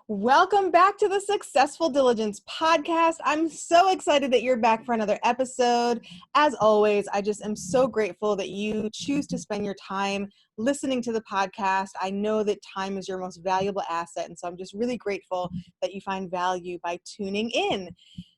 Welcome back to the Successful Diligence Podcast. I'm so excited that you're back for another episode. As always, I just am so grateful that you choose to spend your time listening to the podcast. I know that time is your most valuable asset, and so I'm just really grateful that you find value by tuning in.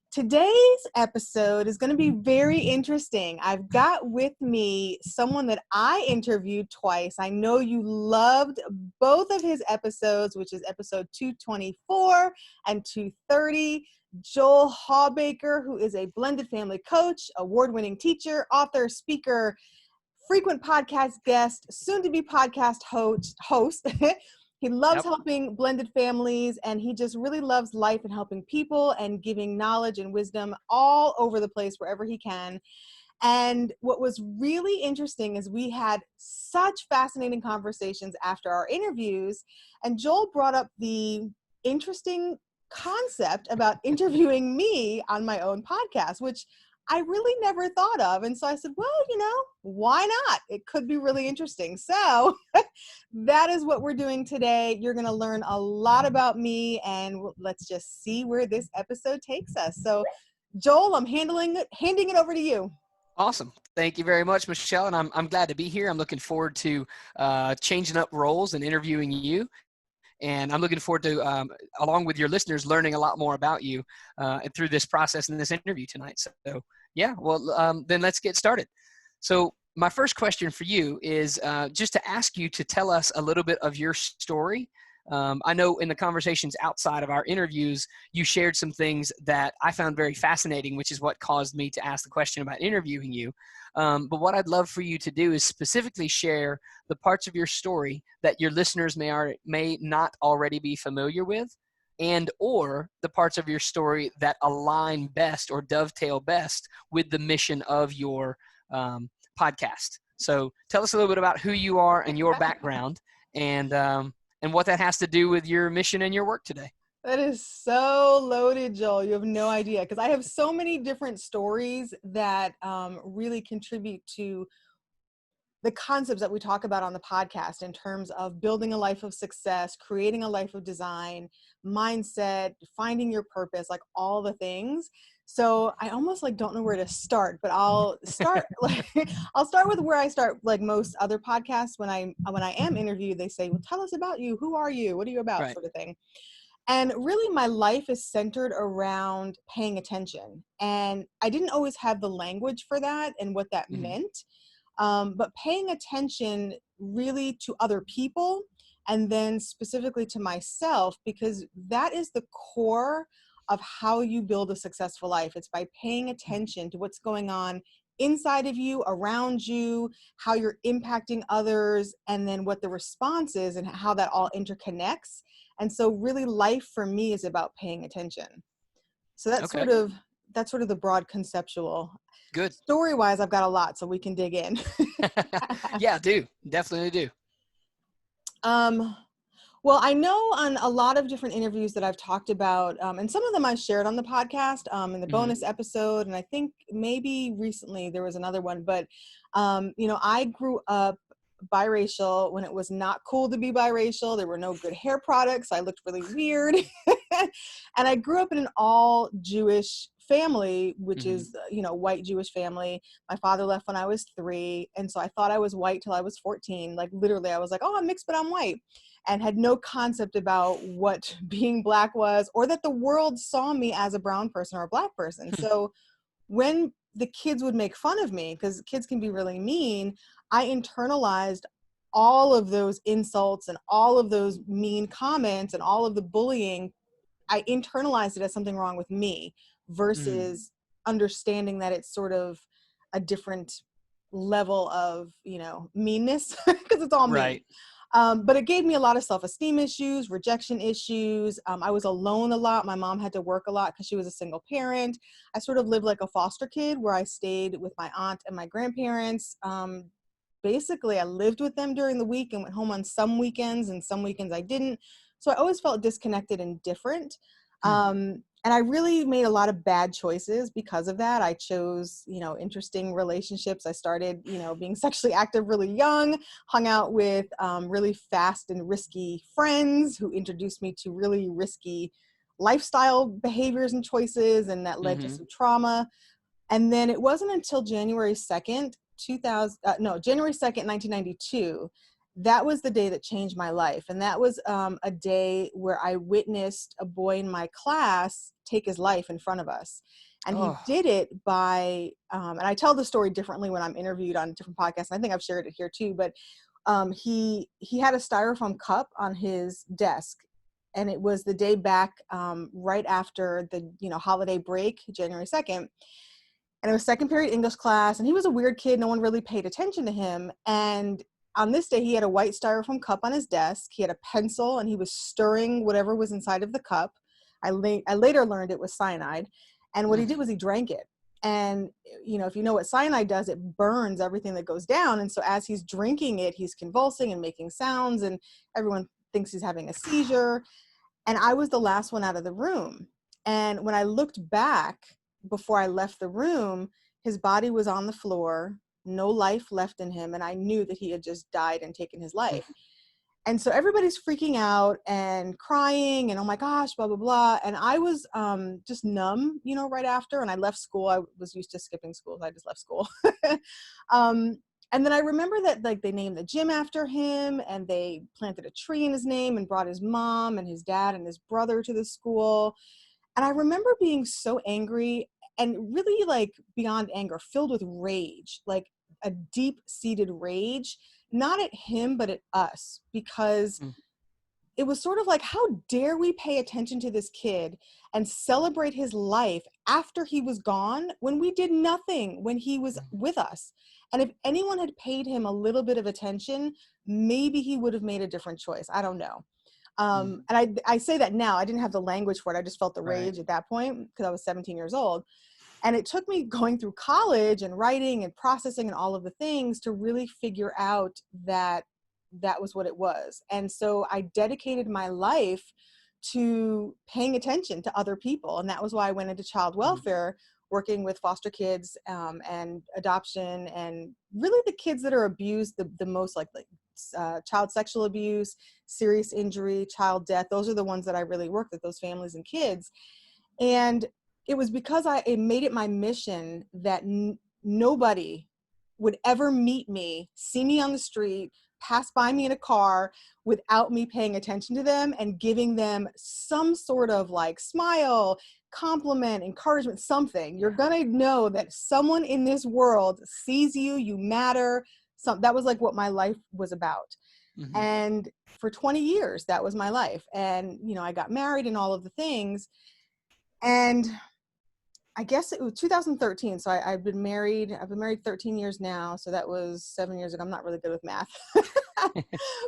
Today's episode is going to be very interesting. I've got with me someone that I interviewed twice. I know you loved both of his episodes, which is episode 224 and 230. Joel Hawbaker, who is a blended family coach, award-winning teacher, author, speaker, frequent podcast guest, soon-to-be podcast host. He loves helping blended families, and he just really loves life and helping people and giving knowledge and wisdom all over the place wherever he can. And what was really interesting is we had such fascinating conversations after our interviews, and Joel brought up the interesting concept about interviewing me on my own podcast, which I really never thought of. And so I said, well, why not? It could be really interesting. So that is what we're doing today. You're going to learn a lot about me, and let's just see where this episode takes us. So Joel, I'm handing it over to you. Awesome. Thank you very much, Michelle. And I'm glad to be here. I'm looking forward to changing up roles and interviewing you. And I'm looking forward to, along with your listeners, learning a lot more about you through this process and this interview tonight. So, yeah, well, then let's get started. So my first question for you is just to ask you to tell us a little bit of your story. I know in the conversations outside of our interviews, you shared some things that I found very fascinating, which is what caused me to ask the question about interviewing you. But what I'd love for you to do is specifically share the parts of your story that your listeners may not already be familiar with, and or the parts of your story that align best or dovetail best with the mission of your podcast. So tell us a little bit about who you are and your background, and what that has to do with your mission and your work today. That is so loaded, Joel. You have no idea, because I have so many different stories that really contribute to the concepts that we talk about on the podcast in terms of building a life of success, creating a life of design, mindset, finding your purpose, like all the things. So I almost don't know where to start, but I'll start I'll start with where I start, like most other podcasts. When I am interviewed, they say, well, tell us about you. Who are you? What are you about? Right. Sort of thing. And really my life is centered around paying attention. And I didn't always have the language for that and what that meant. But paying attention really to other people, and then specifically to myself, because that is the core of how you build a successful life. It's by paying attention to what's going on inside of you, around you, how you're impacting others, and then what the response is and how that all interconnects. And so really life for me is about paying attention. So that's sort of the broad conceptual. Good. Story-wise, I've got a lot, so we can dig in. Yeah, definitely do. Well, I know on a lot of different interviews that I've talked about, and some of them I shared on the podcast in the bonus episode, and I think maybe recently there was another one, but, I grew up biracial when it was not cool to be biracial. There were no good hair products. I looked really weird. And I grew up in an all Jewish family, which is, white Jewish family. My father left when I was 3. And so I thought I was white till I was 14. Like literally I was like, oh, I'm mixed, but I'm white, and had no concept about what being Black was, or that the world saw me as a brown person or a Black person. So when the kids would make fun of me, because kids can be really mean, I internalized all of those insults and all of those mean comments and all of the bullying. I internalized it as something wrong with me versus understanding that it's sort of a different level of, meanness, because it's all right. mean. But it gave me a lot of self-esteem issues, rejection issues. I was alone a lot. My mom had to work a lot because she was a single parent. I sort of lived like a foster kid where I stayed with my aunt and my grandparents. Basically, I lived with them during the week and went home on some weekends, and some weekends I didn't. So I always felt disconnected and different. And I really made a lot of bad choices because of that. I chose, interesting relationships. I started, being sexually active really young, hung out with really fast and risky friends who introduced me to really risky lifestyle behaviors and choices. And that led to Mm-hmm. some trauma. And then it wasn't until January 2nd, 1992, that was the day that changed my life. And that was a day where I witnessed a boy in my class take his life in front of us. And he Oh, did it by, and I tell the story differently when I'm interviewed on different podcasts. And I think I've shared it here too, but he had a styrofoam cup on his desk. And it was the day back right after the, holiday break, January 2nd. And it was second period English class, and he was a weird kid. No one really paid attention to him. And on this day, he had a white styrofoam cup on his desk. He had a pencil, and he was stirring whatever was inside of the cup. I later learned it was cyanide. And what he mm, did was he drank it. And, if you know what cyanide does, it burns everything that goes down. And so as he's drinking it, he's convulsing and making sounds, and everyone thinks he's having a seizure. And I was the last one out of the room. And when I looked back before I left the room, his body was on the floor, no life left in him. And I knew that he had just died and taken his mm, life. And so everybody's freaking out and crying and, oh my gosh, blah, blah, blah. And I was just numb, right after. And I left school. I was used to skipping school. So I just left school. um, and then I remember that they named the gym after him, and they planted a tree in his name and brought his mom and his dad and his brother to the school. And I remember being so angry, and really beyond anger, filled with rage, like a deep seated rage, not at him, but at us, because mm, it was sort of like, how dare we pay attention to this kid and celebrate his life after he was gone, when we did nothing when he was with us. And if anyone had paid him a little bit of attention, maybe he would have made a different choice. I don't know. mm. And I say that now. I didn't have the language for it. I just felt the Right. rage at that point because I was 17 years old. And it took me going through college and writing and processing and all of the things to really figure out that that was what it was. And so I dedicated my life to paying attention to other people. And that was why I went into child Mm, welfare, working with foster kids and adoption, and really the kids that are abused the most, like child sexual abuse, serious injury, child death. Those are the ones that I really work with, those families and kids. And it was because it made it my mission that nobody would ever meet me, see me on the street, pass by me in a car without me paying attention to them and giving them some sort of smile, compliment, encouragement, something. You're yeah. going to know that someone in this world sees you, you matter. That was what my life was about. Mm-hmm. And for 20 years, that was my life. And, I got married and all of the things. And I guess it was 2013. So I've been married 13 years now. So that was 7 years ago. I'm not really good with math.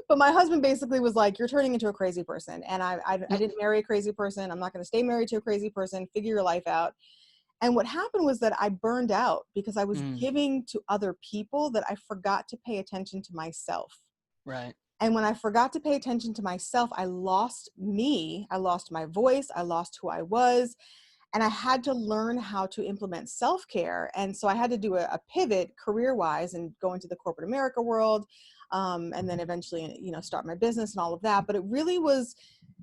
But my husband basically was like, you're turning into a crazy person. And I didn't marry a crazy person. I'm not going to stay married to a crazy person. Figure your life out. And what happened was that I burned out because I was Mm, giving to other people that I forgot to pay attention to myself. right. And when I forgot to pay attention to myself, I lost me. I lost my voice. I lost who I was. And I had to learn how to implement self-care. And so I had to do a pivot career-wise and go into the corporate America world. And then eventually, start my business and all of that. But it really was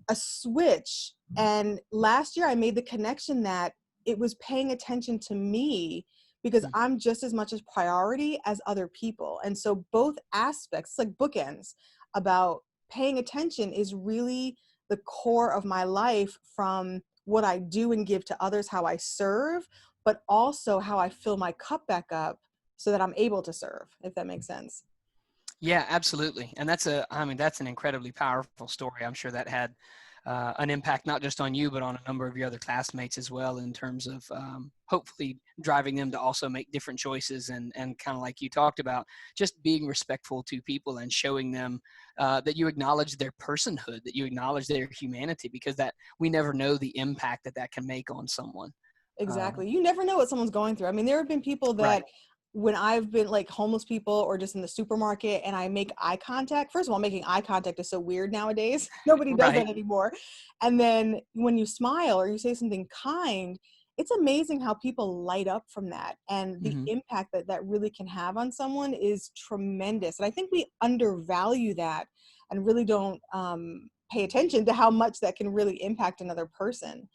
a switch. And last year I made the connection that it was paying attention to me, because Mm, I'm just as much as priority as other people. And so both aspects, like bookends, about paying attention is really the core of my life, from what I do and give to others, how I serve, but also how I fill my cup back up so that I'm able to serve, if that makes sense. yeah, absolutely. And that's an incredibly powerful story. I'm sure that had an impact not just on you, but on a number of your other classmates as well, in terms of hopefully driving them to also make different choices, and kind of like you talked about, just being respectful to people and showing them that you acknowledge their personhood, that you acknowledge their humanity, because that we never know the impact that can make on someone. Exactly. You never know what someone's going through. I mean, there have been people that Right. when I've been like homeless people or just in the supermarket and I make eye contact, first of all, making eye contact is so weird nowadays. Nobody does Right. that anymore. And then when you smile or you say something kind, it's amazing how people light up from that. And the Hmm. impact that that really can have on someone is tremendous. And I think we undervalue that and really don't pay attention to how much that can really impact another person.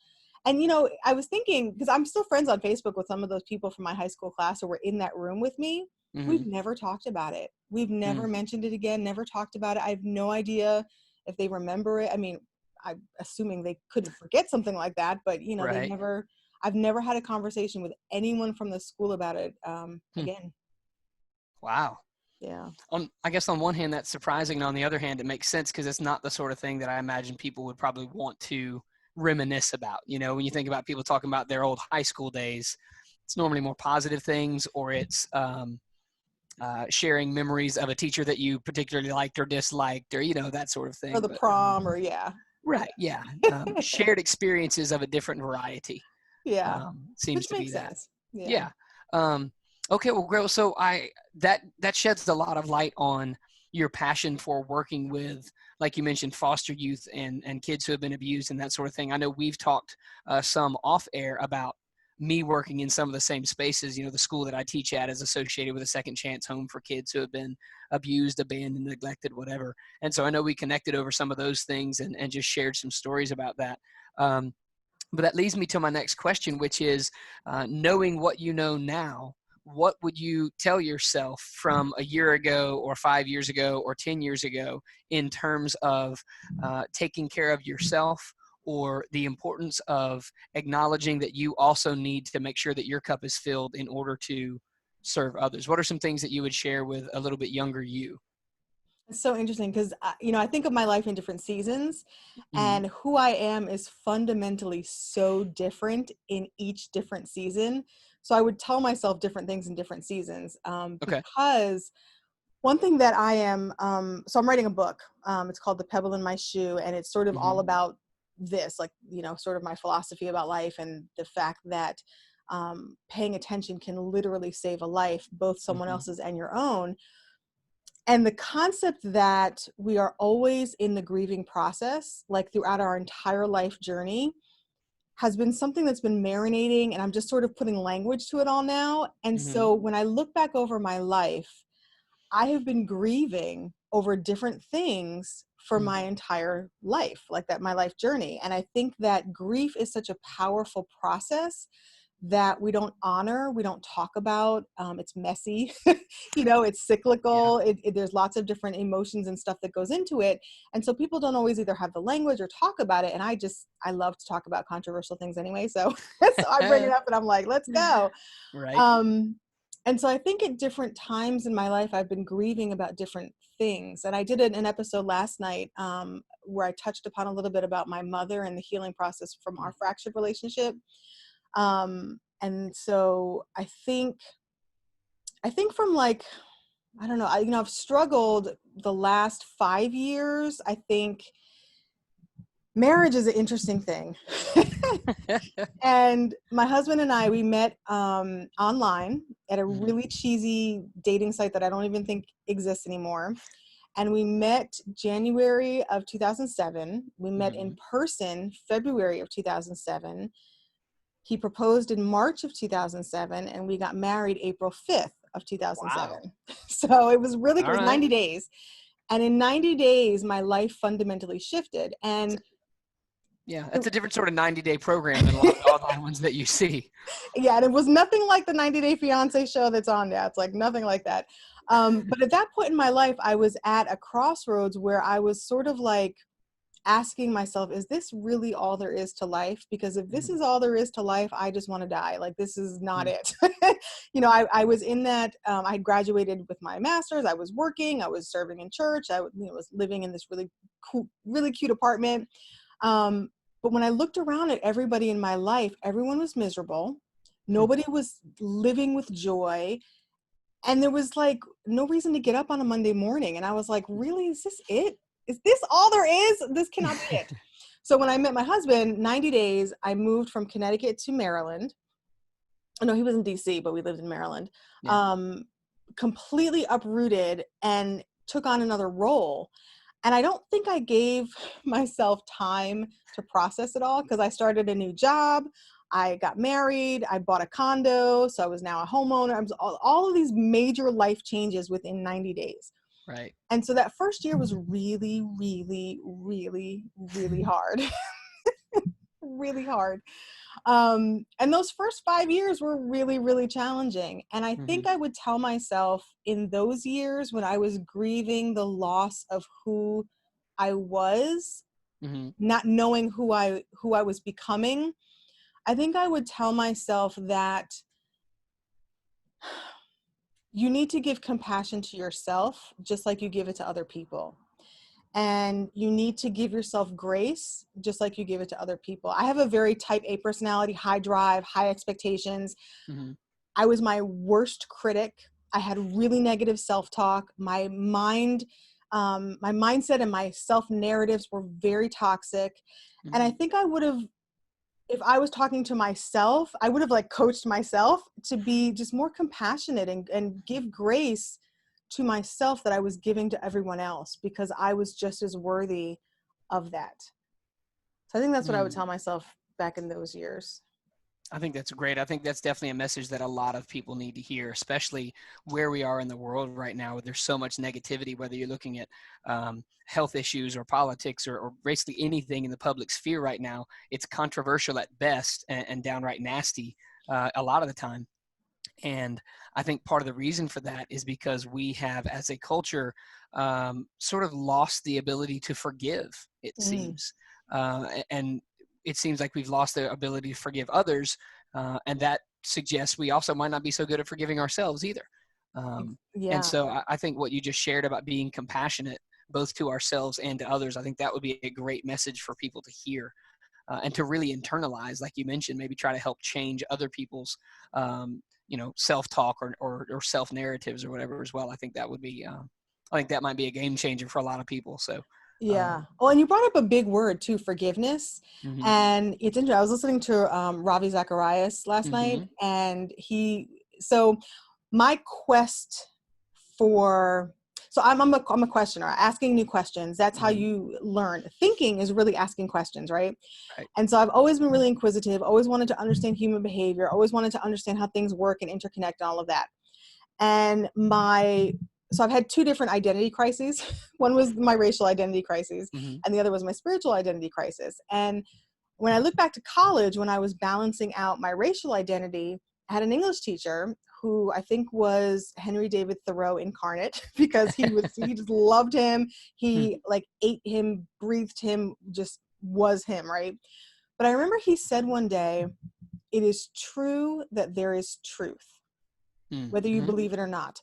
And, you know, I was thinking, because I'm still friends on Facebook with some of those people from my high school class who were in that room with me. Hmm. We've never talked about it. We've never Mm. mentioned it again, never talked about it. I have no idea if they remember it. I mean, I'm assuming they couldn't forget something like that, but, you know, Right. I've never had a conversation with anyone from the school about it Hmm. again. Wow. Yeah. I guess on one hand, that's surprising. And on the other hand, it makes sense because it's not the sort of thing that I imagine people would probably want to reminisce about. You know, when you think about people talking about their old high school days, it's normally more positive things, or it's sharing memories of a teacher that you particularly liked or disliked, or, you know, that sort of Or thing. the But prom or yeah. right. Yeah. Shared experiences of a different variety Yeah. seems Which to be makes that. sense. Yeah. Yeah. Um, okay. Well, great. So that sheds a lot of light on your passion for working with, like you mentioned, foster youth and kids who have been abused and that sort of thing. I know we've talked some off air about me working in some of the same spaces. You know, the school that I teach at is associated with a second chance home for kids who have been abused, abandoned, neglected, whatever. And so I know we connected over some of those things and just shared some stories about that. Um, but that leads me to my next question, which is knowing what you know now, what would you tell yourself from a year ago or 5 years ago or 10 years ago in terms of taking care of yourself, or the importance of acknowledging that you also need to make sure that your cup is filled in order to serve others? What are some things that you would share with a little bit younger you? It's so interesting because, you know, I think of my life in different seasons, Mm-hmm. and who I am is fundamentally so different in each different season. So I would tell myself different things in different seasons Okay. because one thing that I am, so I'm writing a book. It's called The Pebble in My Shoe, and it's sort of Mm-hmm. all about this, like, you know, sort of my philosophy about life and the fact that paying attention can literally save a life, both someone Mm-hmm. else's and your own. And the concept that we are always in the grieving process, like throughout our entire life journey, has been something that's been marinating, and I'm just sort of putting language to it all now. And Mm-hmm. so when I look back over my life, I have been grieving over different things for Mm-hmm. my entire life, like that, my life journey. And I think that grief is such a powerful process that we don't honor, we don't talk about. It's messy, you know, it's Yeah. cyclical. There's lots of different emotions and stuff that goes into it. And so people don't always either have the language or talk about it. And I love to talk about controversial things anyway. So, so I bring it up and I'm like, let's go. Right. Um, and so I think at different times in my life, I've been grieving about different things. And I did an episode last night where I touched upon a little bit about my mother and the healing process from our fractured relationship. And so I think from like, I don't know, you know, I've struggled the last 5 years. I think marriage is an interesting thing. And my husband and I, we met online at a Mhm. really cheesy dating site that I don't even think exists anymore. And we met January of 2007. We met in Mhm. person February of 2007. He proposed in March of 2007, and we got married April 5th of Wow. 2007. So it was really, it All was right. 90 days. And in 90 days, my life fundamentally shifted. And Yeah, it, it's a different sort of 90-day program than a lot of the online ones that you see. yeah, and it was nothing like the 90 Day Fiance show that's on now. It's like nothing like that. But at that point in my life, I was at a crossroads where I was sort of like asking myself, is this really all there is to life? Because if this Mhm. is all there is to life, I just want to die. Like, this is not Mhm. it. You know, I was in that, I had graduated with my master's. I was working, I was serving in church. You know, was living in this really cool, really cute apartment. Um, but when I looked around at everybody in my life, everyone was miserable. Nobody was living with joy. And there was like no reason to get up on a Monday morning. And I was like, really, is this it? Is this all there is? This cannot be it. So when I met my husband, 90 days, I moved from Connecticut to Maryland. no, he was in DC, but we lived in Maryland. Yeah. Completely uprooted and took on another role. And I don't think I gave myself time to process it all, because I started a new job. I got married. I bought a condo. So I was now a homeowner. I was all of these major life changes within 90 days. Right. And so that first year was really, really, really, really hard. Really hard. And those first 5 years were really, really challenging. And I think I would tell myself in those years, when I was grieving the loss of who I was, not knowing who I was becoming, I think I would tell myself that you need to give compassion to yourself just like you give it to other people. And you need to give yourself grace just like you give it to other people. I have a very type A personality, high drive, high expectations. I was my worst critic. I had really negative self-talk. My mind, my mindset and my self-narratives were very toxic. And I think I would have, if I was talking to myself, I would have like coached myself to be just more compassionate and give grace to myself that I was giving to everyone else, because I was just as worthy of that. So I think that's what I would tell myself back in those years. I think that's great. I think that's definitely a message that a lot of people need to hear, especially where we are in the world right now, where there's so much negativity, whether you're looking at health issues or politics or basically anything in the public sphere right now. It's controversial at best and downright nasty a lot of the time. And I think part of the reason for that is because we have, as a culture, sort of lost the ability to forgive, it seems. And it seems like we've lost the ability to forgive others. And that suggests we also might not be so good at forgiving ourselves either. And so I think what you just shared about being compassionate, both to ourselves and to others, I think that would be a great message for people to hear. And to really internalize, like you mentioned, maybe try to help change other people's self-talk or self-narratives or whatever as well. I think that would be, I think that might be a game changer for a lot of people. So, yeah. Well, and you brought up a big word too, forgiveness. And it's interesting. I was listening to Ravi Zacharias last night, and so my quest for, so I'm a questioner, asking new questions. That's how you learn. Thinking is really asking questions, right? And so I've always been really inquisitive, always wanted to understand human behavior, always wanted to understand how things work and interconnect and all of that. And so I've had two different identity crises. One was my racial identity crisis, and the other was my spiritual identity crisis. And when I look back to college, when I was balancing out my racial identity, I had an English teacher who I think was Henry David Thoreau incarnate, because he just loved him. He like ate him, breathed him, just was him, right? But I remember he said one day, "It is true that there is truth, whether you believe it or not."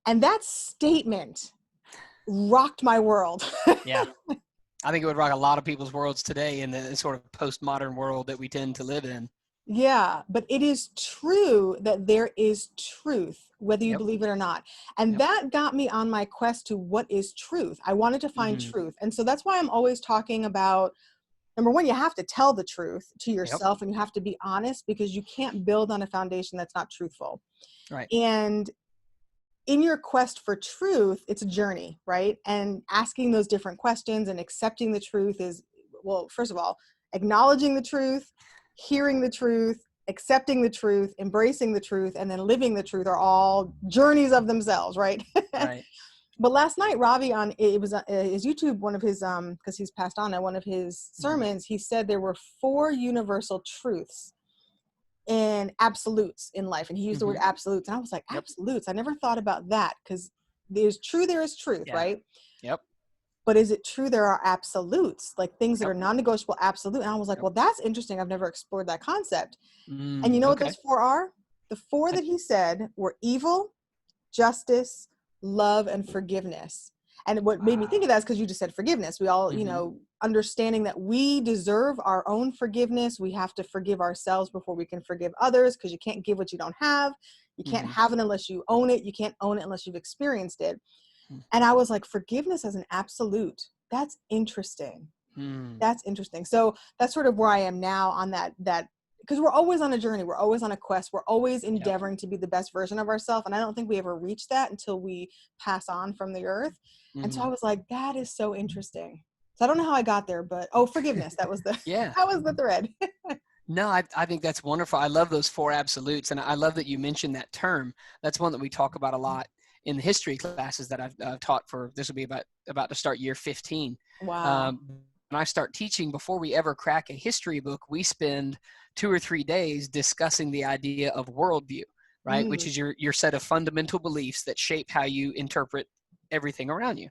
And that statement rocked my world. Yeah. I think it would rock a lot of people's worlds today in the sort of postmodern world that we tend to live in. Yeah, but it is true that there is truth, whether you believe it or not. And that got me on my quest to what is truth. I wanted to find truth. And so that's why I'm always talking about, number one, you have to tell the truth to yourself, and you have to be honest, because you can't build on a foundation that's not truthful. Right. And in your quest for truth, it's a journey, right? And asking those different questions and accepting the truth is, well, first of all, acknowledging the truth, hearing the truth, accepting the truth, embracing the truth, and then living the truth are all journeys of themselves, right? Right. But last night, Ravi on his YouTube, one of his, because he's passed on, at one of his sermons, he said there were 4 universal truths and absolutes in life. And he used the word absolutes. And I was like, absolutes? I never thought about that, because there is truth, right? Yep. But is it true there are absolutes, like things that are non-negotiable, absolute? And I was like, well, that's interesting. I've never explored that concept. And you know what those 4 are? The 4 that he said were evil, justice, love, and forgiveness. And what made me think of that is because you just said forgiveness. We all, understanding that we deserve our own forgiveness. We have to forgive ourselves before we can forgive others, because you can't give what you don't have. You can't have it unless you own it. You can't own it unless you've experienced it. And I was like, forgiveness as an absolute. That's interesting. That's interesting. So that's sort of where I am now on that because we're always on a journey. We're always on a quest. We're always endeavoring to be the best version of ourselves. And I don't think we ever reach that until we pass on from the earth. And so I was like, that is so interesting. So I don't know how I got there, but forgiveness. That was the, Yeah. that was the thread. No, I think that's wonderful. I love those 4 absolutes. And I love that you mentioned that term. That's one that we talk about a lot in the history classes that I've taught for. This will be about to start year 15. Wow. When I start teaching, before we ever crack a history book, we spend 2 or 3 days discussing the idea of worldview, right? Which is your set of fundamental beliefs that shape how you interpret everything around you.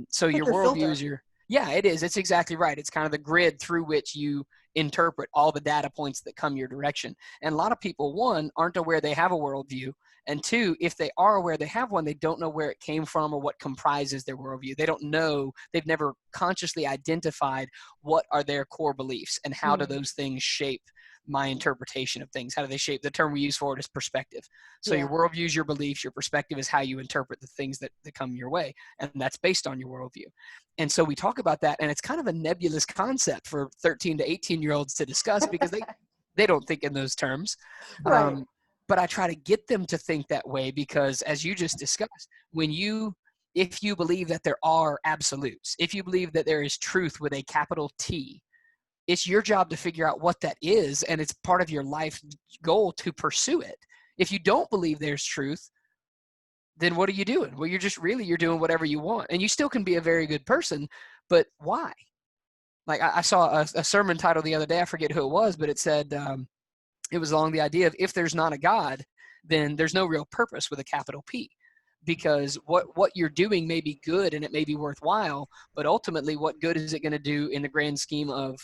So your worldview is yeah, it is. It's exactly right. It's kind of the grid through which you interpret all the data points that come your direction. And a lot of people, 1, aren't aware they have a worldview. And 2, if they are aware they have one, they don't know where it came from or what comprises their worldview. They don't know, they've never consciously identified what are their core beliefs and how do those things shape my interpretation of things. How do they shape? The term we use for it is perspective. So your worldview is your beliefs, your perspective is how you interpret the things that come your way. And that's based on your worldview. And so we talk about that, and it's kind of a nebulous concept for 13 to 18-year-olds to discuss because they don't think in those terms. Right. But I try to get them to think that way because, as you just discussed, if you believe that there are absolutes, if you believe that there is truth with a capital T, it's your job to figure out what that is, and it's part of your life goal to pursue it. If you don't believe there's truth, then what are you doing? Well, you're doing whatever you want, and you still can be a very good person, but why? Like I saw a sermon title the other day, I forget who it was, but it said, it was along the idea of if there's not a God, then there's no real purpose with a capital P. Because what you're doing may be good and it may be worthwhile, but ultimately what good is it going to do in the grand scheme of,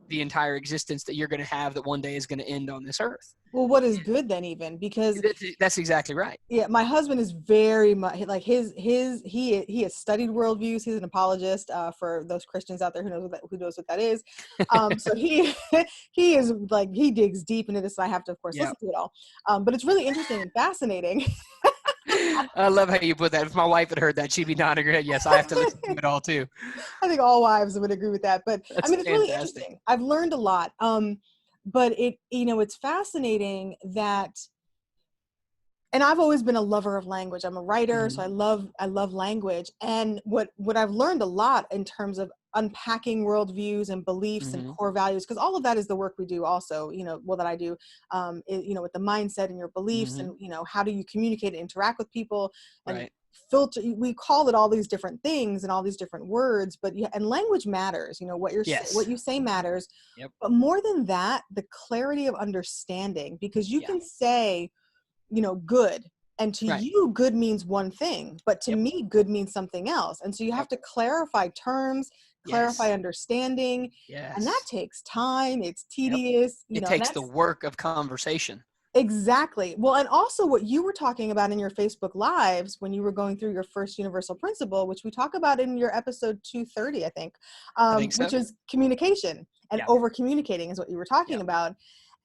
the entire existence that you're going to have that one day is going to end on this earth? Well, what is good then even? Because that's exactly right. Yeah, my husband is very much like he has studied worldviews. He's an apologist for those Christians out there who knows what that is. So he is like, he digs deep into this. And I have to, of course, listen to it all. But it's really interesting and fascinating. I love how you put that. If my wife had heard that, she'd be nodding her head. Yes, I have to listen to it all too. I think all wives would agree with that. But That's it's fantastic. Really interesting. I've learned a lot. But it's fascinating that, and I've always been a lover of language. I'm a writer, so I love language. And what I've learned a lot in terms of unpacking worldviews and beliefs and core values, because all of that is the work we do also, that I do, with the mindset and your beliefs and, how do you communicate and interact with people and filter, we call it all these different things and all these different words, and language matters, what you say matters. But more than that, the clarity of understanding, because you can say, good, and to you good means one thing, but to me good means something else. And so you have to clarify terms, clarify understanding, and that takes time. It's tedious. It takes the work of conversation. Exactly. Well, and also what you were talking about in your Facebook Lives when you were going through your first universal principle, which we talk about in your episode 230, I think so. Which is communication and over communicating is what you were talking about.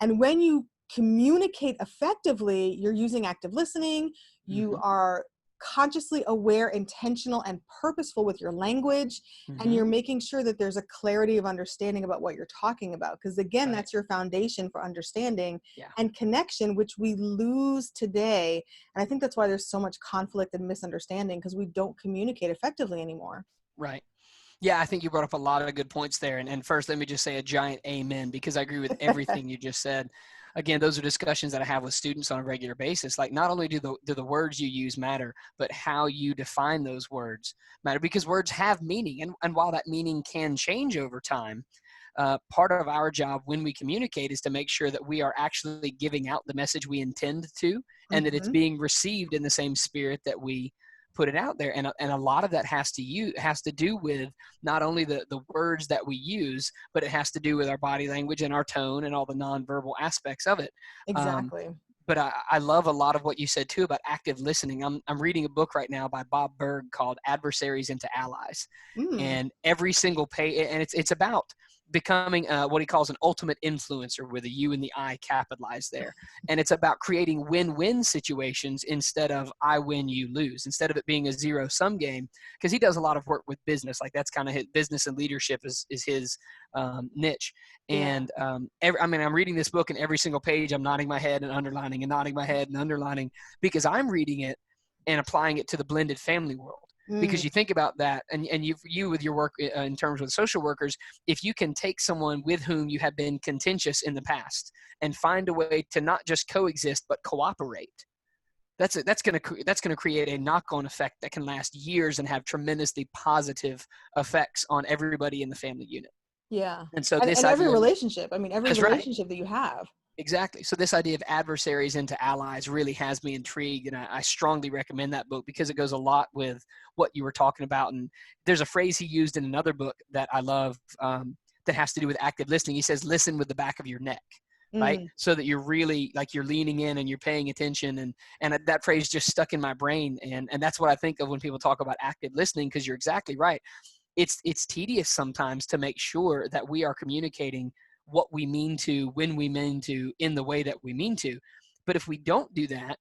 And when you communicate effectively, you're using active listening, you are consciously aware, intentional, and purposeful with your language, and you're making sure that there's a clarity of understanding about what you're talking about, because again, that's your foundation for understanding and connection, which we lose today. And I think that's why there's so much conflict and misunderstanding, because we don't communicate effectively anymore. Right. Yeah, I think you brought up a lot of good points there. And first, let me just say a giant amen, because I agree with everything you just said. Again, those are discussions that I have with students on a regular basis. Like, not only do the words you use matter, but how you define those words matter, because words have meaning. And while that meaning can change over time, part of our job when we communicate is to make sure that we are actually giving out the message we intend to, and that it's being received in the same spirit that we put it out there. And a lot of that has to do with not only the words that we use, but it has to do with our body language and our tone and all the nonverbal aspects of it. Exactly. But I love a lot of what you said too about active listening. I'm reading a book right now by Bob Berg called Adversaries into Allies. And every single page, and it's about becoming what he calls an ultimate influencer, with a U and the I capitalized there. And it's about creating win-win situations instead of I win, you lose, instead of it being a zero-sum game, because he does a lot of work with business. Like that's kind of his business, and leadership is his niche. And I'm reading this book, and every single page I'm nodding my head and underlining and nodding my head and underlining, because I'm reading it and applying it to the blended family world. Because you think about that, and you with your work in terms with social workers, if you can take someone with whom you have been contentious in the past and find a way to not just coexist but cooperate, that's going to create a knock-on effect that can last years and have tremendously positive effects on everybody in the family unit. Yeah, and so and every relationship. I mean, every that's right. relationship that you have. Exactly. So this idea of adversaries into allies really has me intrigued, and I strongly recommend that book because it goes a lot with what you were talking about. And there's a phrase he used in another book that I love that has to do with active listening. He says, listen with the back of your neck, right? So that you're really, like, you're leaning in and you're paying attention. And that phrase just stuck in my brain. And that's what I think of when people talk about active listening, because you're exactly right. It's tedious sometimes to make sure that we are communicating what we mean to, when we mean to, in the way that we mean to. But if we don't do that,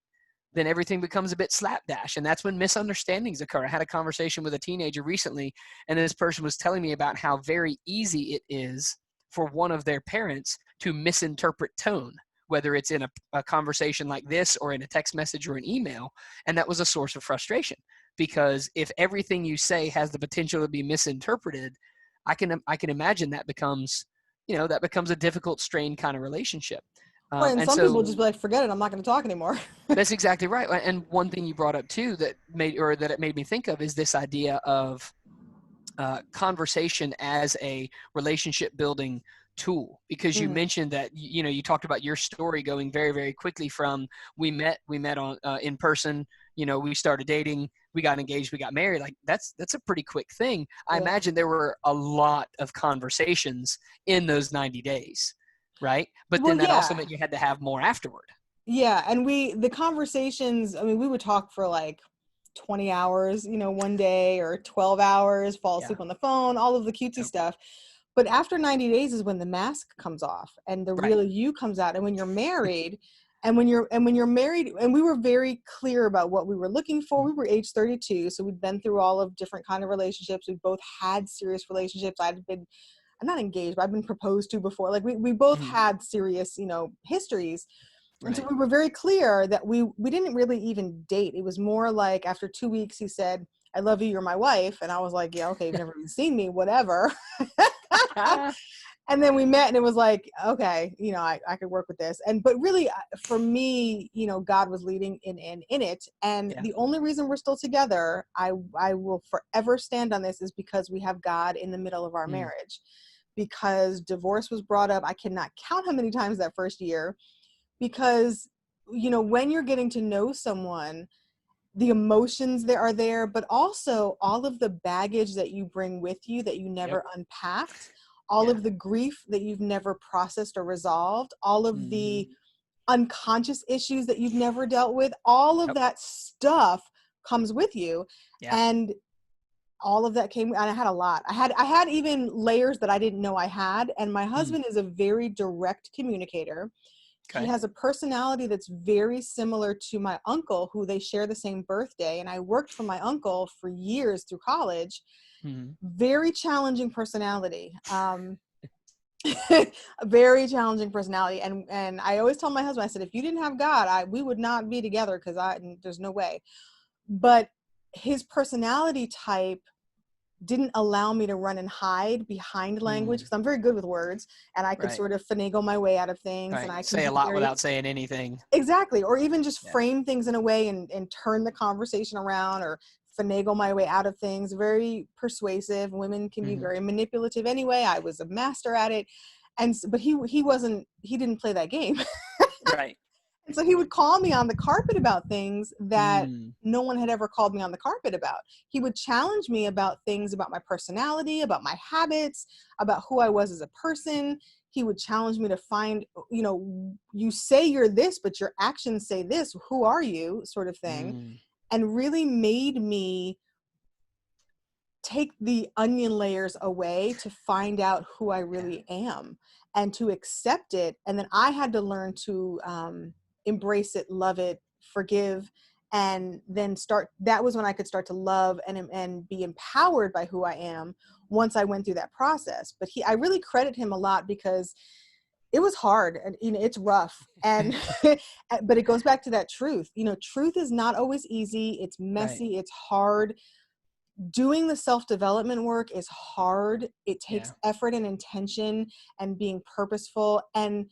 then everything becomes a bit slapdash. And that's when misunderstandings occur. I had a conversation with a teenager recently, and this person was telling me about how very easy it is for one of their parents to misinterpret tone, whether it's in a conversation like this or in a text message or an email. And that was a source of frustration, because if everything you say has the potential to be misinterpreted, I can imagine that becomes a difficult, strained kind of relationship. Right, and some people just be like, forget it, I'm not going to talk anymore. That's exactly right. And one thing you brought up too that it made me think of is this idea of conversation as a relationship building tool, because you mentioned that you talked about your story going very, very quickly from we met on in person, we started dating, we got engaged, we got married. Like that's a pretty quick thing. I imagine there were a lot of conversations in those 90 days, right? But then that also meant you had to have more afterward. Yeah, and the conversations, I mean, we would talk for like 20 hours, one day, or 12 hours, fall asleep on the phone, all of the cutesy stuff. But after 90 days is when the mask comes off and the real you comes out. And when you're married, and when you're married, and we were very clear about what we were looking for. We were age 32, so we'd been through all of different kind of relationships. We both had serious relationships. I'm not engaged, but I've been proposed to before. Like we both had serious, histories. And so we were very clear that we didn't really even date. It was more like after 2 weeks, he said, I love you, you're my wife. And I was like, yeah, okay, you've never even seen me, whatever. And then we met, and it was like, okay, I could work with this. But really, for me, God was leading in it. And the only reason we're still together, I will forever stand on this, is because we have God in the middle of our marriage. Because divorce was brought up, I cannot count how many times that first year. Because, when you're getting to know someone, the emotions that are there, but also all of the baggage that you bring with you that you never unpacked, all of the grief that you've never processed or resolved, all of the unconscious issues that you've never dealt with, all of that stuff comes with you. And all of that came, and I had a lot. I had even layers that I didn't know I had. And my husband is a very direct communicator. He has a personality that's very similar to my uncle, who they share the same birthday. And I worked for my uncle for years through college. Very challenging personality. A very challenging personality. And I always tell my husband, I said, if you didn't have God, we would not be together, because there's no way. But his personality type didn't allow me to run and hide behind language, because I'm very good with words, and I could sort of finagle my way out of things. And I can say a lot without saying anything. Exactly. Or even just frame things in a way and turn the conversation around, or finagle my way out of things. Very persuasive. Women can be very manipulative anyway. I was a master at it. But he didn't play that game. Right. And so he would call me on the carpet about things that no one had ever called me on the carpet about. He would challenge me about things, about my personality, about my habits, about who I was as a person. He would challenge me to find, you say you're this, but your actions say this. Who are you? Sort of thing. And really made me take the onion layers away to find out who I really am and to accept it. And then I had to learn to embrace it, love it, forgive, and then that was when I could start to love and be empowered by who I am once I went through that process. But I really credit him a lot because it was hard and, it's rough. And, but it goes back to that truth. Truth is not always easy. It's messy. It's hard. Doing the self-development work is hard. It takes effort and intention and being purposeful. And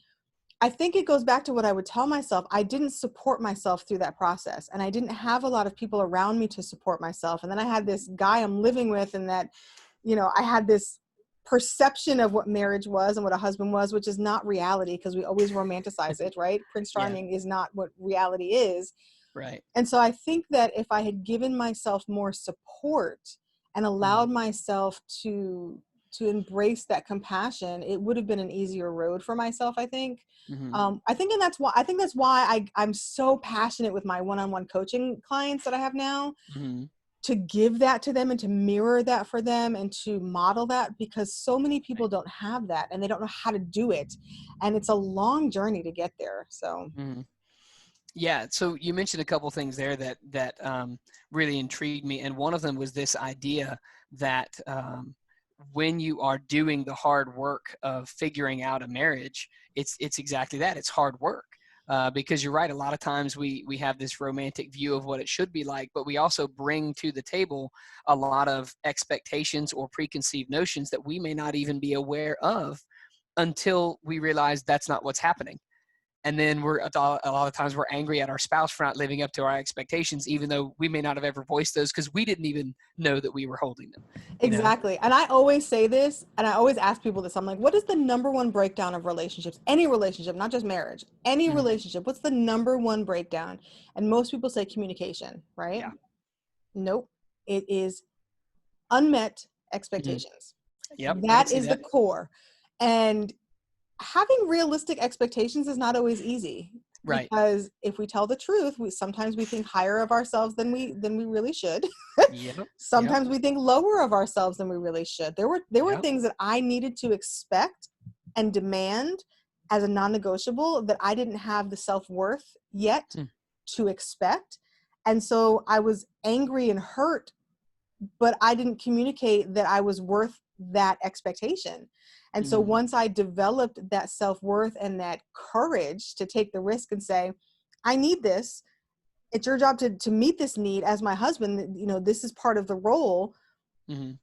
I think it goes back to what I would tell myself. I didn't support myself through that process, and I didn't have a lot of people around me to support myself. And then I had this guy I'm living with, and that, I had this perception of what marriage was and what a husband was, which is not reality because we always romanticize it, right? Prince Charming is not what reality is. Right. And so I think that if I had given myself more support and allowed myself to embrace that compassion, it would have been an easier road for myself, I think. I think that's why I'm so passionate with my one-on-one coaching clients that I have now, to give that to them and to mirror that for them and to model that, because so many people don't have that and they don't know how to do it. And it's a long journey to get there. So. Yeah. So you mentioned a couple things there that really intrigued me. And one of them was this idea that when you are doing the hard work of figuring out a marriage, it's exactly that. It's hard work. Because you're right. A lot of times we have this romantic view of what it should be like, but we also bring to the table a lot of expectations or preconceived notions that we may not even be aware of until we realize that's not what's happening. And then a lot of times we're angry at our spouse for not living up to our expectations, even though we may not have ever voiced those because we didn't even know that we were holding them. Exactly. And I always say this, and I always ask people this. I'm like, what is the number one breakdown of relationships? Any relationship, not just marriage, any relationship. What's the number one breakdown? And most people say communication, right? Yeah. Nope. It is unmet expectations. Yep. That is the core. And having realistic expectations is not always easy. Right. Because if we tell the truth, sometimes we think higher of ourselves than we really should. Sometimes we think lower of ourselves than we really should. There were things that I needed to expect and demand as a non-negotiable that I didn't have the self-worth yet to expect. And so I was angry and hurt, but I didn't communicate that I was worth that expectation. And so once I developed that self-worth and that courage to take the risk and say, I need this, it's your job to meet this need as my husband, this is part of the role,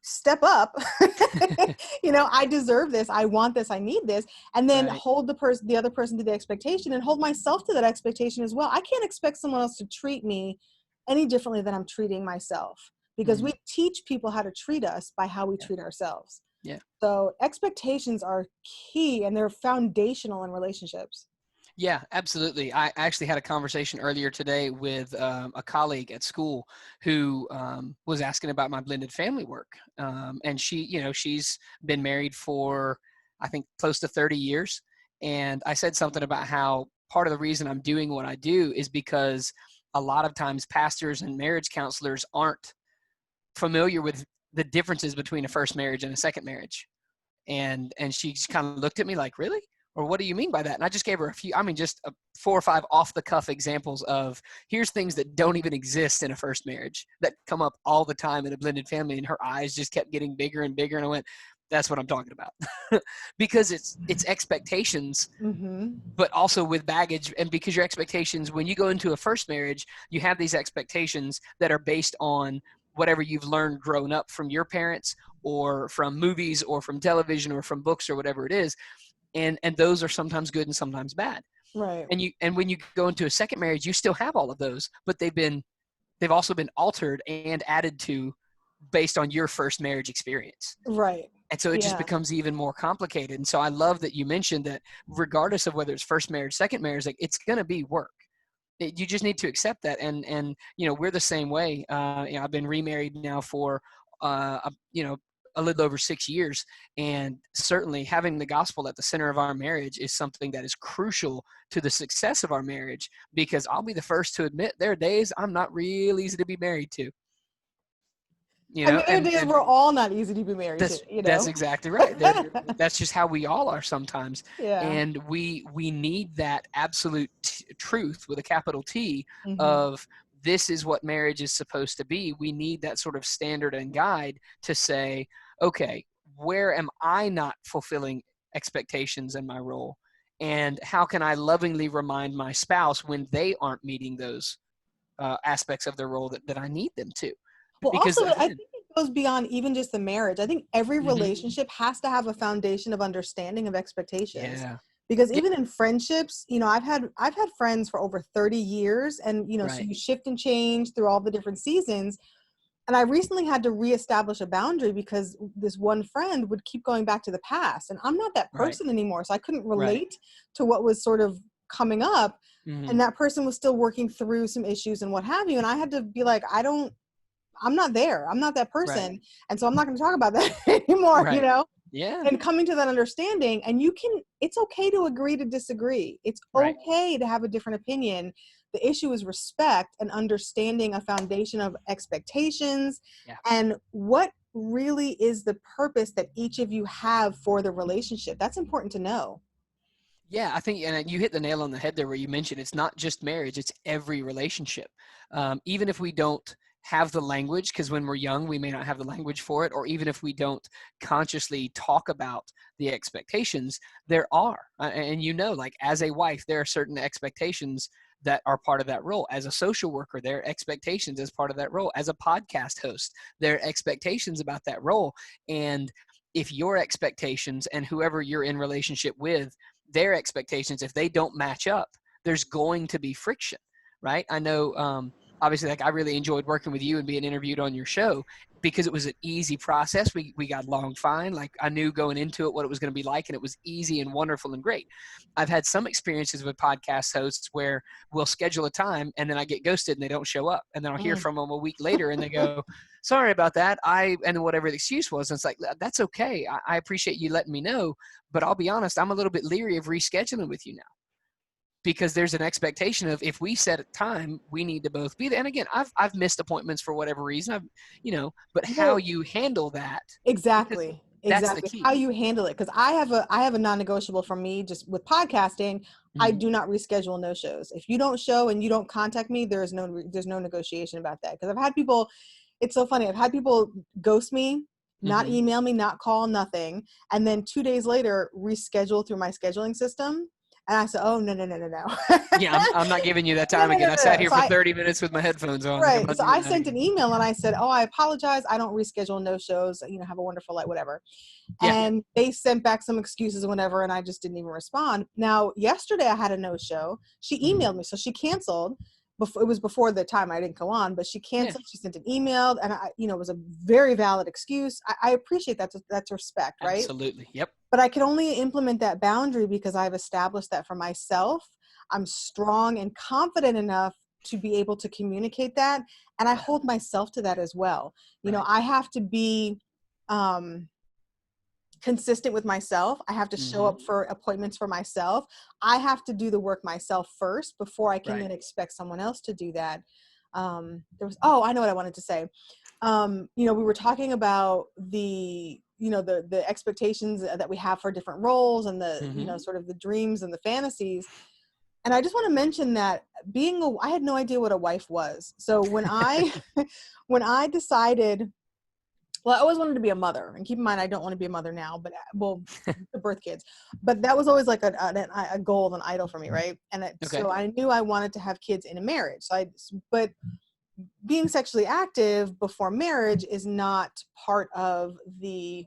step up, I deserve this, I want this, I need this, and then hold the other person to the expectation and hold myself to that expectation as well. I can't expect someone else to treat me any differently than I'm treating myself, because we teach people how to treat us by how we treat ourselves. Yeah. So expectations are key and they're foundational in relationships. Yeah, absolutely. I actually had a conversation earlier today with a colleague at school who was asking about my blended family work. And she's been married for, I think, close to 30 years. And I said something about how part of the reason I'm doing what I do is because a lot of times pastors and marriage counselors aren't familiar with the differences between a first marriage and a second marriage. And she just kind of looked at me like, really? Or what do you mean by that? And I just gave her just 4 or 5 off the cuff examples of here's things that don't even exist in a first marriage that come up all the time in a blended family. And her eyes just kept getting bigger and bigger. And I went, that's what I'm talking about. Because it's expectations, but also with baggage. And because your expectations, when you go into a first marriage, you have these expectations that are based on whatever you've learned growing up from your parents or from movies or from television or from books or whatever it is. And those are sometimes good and sometimes bad. Right. And when you go into a second marriage, you still have all of those, but they've also been altered and added to based on your first marriage experience. Right. And so it just becomes even more complicated. And so I love that you mentioned that regardless of whether it's first marriage, second marriage, like it's going to be work. You just need to accept that. And we're the same way. I've been remarried now for, a little over 6 years. And certainly having the gospel at the center of our marriage is something that is crucial to the success of our marriage, because I'll be the first to admit there are days I'm not real easy to be married to. you I mean, know, the other day, and we're all not easy to be married to, that's exactly right. That's just how we all are sometimes. Yeah. And we need that absolute truth with a capital T Hmm. of this is what marriage is supposed to be. We need that sort of standard and guide to say, okay, where am I not fulfilling expectations in my role? And how can I lovingly remind my spouse when they aren't meeting those aspects of their role that I need them to? Well, Because also, I again, think it goes beyond even just the marriage. I think every mhm, relationship has to have a foundation of understanding of expectations. yeah, Because yeah, even in friendships, I've had friends for over 30 years, and so right, you shift and change through all the different seasons. And I recently had to reestablish a boundary because this one friend would keep going back to the past, and I'm not that right, person anymore. So I couldn't right. relate to what was sort of coming up. Mhm. And that person was still working through some issues and what have you. And I had to be like, I'm not there. I'm not that Right. person. And so I'm not going to talk about that anymore, Right. Yeah. and coming to that understanding. And it's okay to agree to disagree. It's Right. okay to have a different opinion. The issue is respect and understanding a foundation of expectations Yeah. and what really is the purpose that each of you have for the relationship. That's important to know. Yeah, I think, and you hit the nail on the head there where you mentioned it's not just marriage, it's every relationship. Even if we don't have the language, because when we're young, we may not have the language for it, or even if we don't consciously talk about the expectations, there are. And like as a wife, there are certain expectations that are part of that role. As a social worker, there are expectations as part of that role. As a podcast host, there are expectations about that role. And if your expectations and whoever you're in relationship with, their expectations, if they don't match up, there's going to be friction, right? I know, obviously, like I really enjoyed working with you and being interviewed on your show because it was an easy process. We got along fine. Like I knew going into it what it was going to be like, and it was easy and wonderful and great. I've had some experiences with podcast hosts where we'll schedule a time and then I get ghosted and they don't show up, and then I'll hear Mm. from them a week later and they go, "Sorry about that. And whatever the excuse was." And it's like, that's okay. I appreciate you letting me know, but I'll be honest, I'm a little bit leery of rescheduling with you now because there's an expectation of if we set a time, we need to both be there. And again, I've missed appointments for whatever reason. But how Well, you handle that, because exactly. that's the Exactly. key. How you handle it. Because I have a non-negotiable for me just with podcasting. I Mhm. do not reschedule no shows. If you don't show and you don't contact me, there's no negotiation about that. Because I've had people, it's so funny. I've had people ghost me, not Mhm. email me, not call, nothing. And then 2 days later, reschedule through my scheduling system. And I said, oh, no, no, no, no, no. Yeah, I'm not giving you that No, time no, no, again. I no, sat no. here So for 30 minutes with my headphones on. Like I'm right. not So doing I that sent an again. email and I said, oh, I apologize. I don't reschedule no shows. Have a wonderful night, whatever. Yeah. And they sent back some excuses and whatever, and I just didn't even respond. Now, yesterday I had a no show. She Mhm. emailed me, so she canceled. It was before the time I didn't go on, but she Yeah. canceled. She sent an email, and it was a very valid excuse. I appreciate that. That's respect, right? Absolutely. Yep. But I can only implement that boundary because I've established that for myself. I'm strong and confident enough to be able to communicate that, and I Yeah. hold myself to that as well. Right. I have to be um consistent with myself. I have to show Mhm. up for appointments for myself. I have to do the work myself first before I can Right. then expect someone else to do that. I know what I wanted to say. We were talking about the expectations that we have for different roles and the, Mhm. sort of the dreams and the fantasies. And I just want to mention that I had no idea what a wife was. So when I, when I decided, well, I always wanted to be a mother, and keep in mind, I don't want to be a mother now, but to birth kids, but that was always like a goal, an idol for me. Right. And Okay. so I knew I wanted to have kids in a marriage. But being sexually active before marriage is not part of the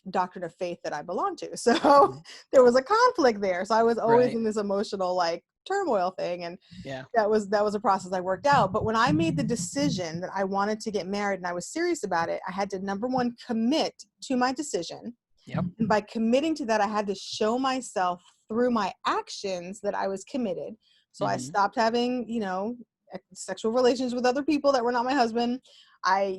doctrine of faith that I belong to. So Mhm. there was a conflict there. So I was always Right. in this emotional like turmoil thing. And Yeah. that was a process I worked out. But when I made the decision that I wanted to get married and I was serious about it, I had to, number one, commit to my decision. Yep. And by committing to that, I had to show myself through my actions that I was committed. So I Mhm. stopped having, sexual relations with other people that were not my husband. I,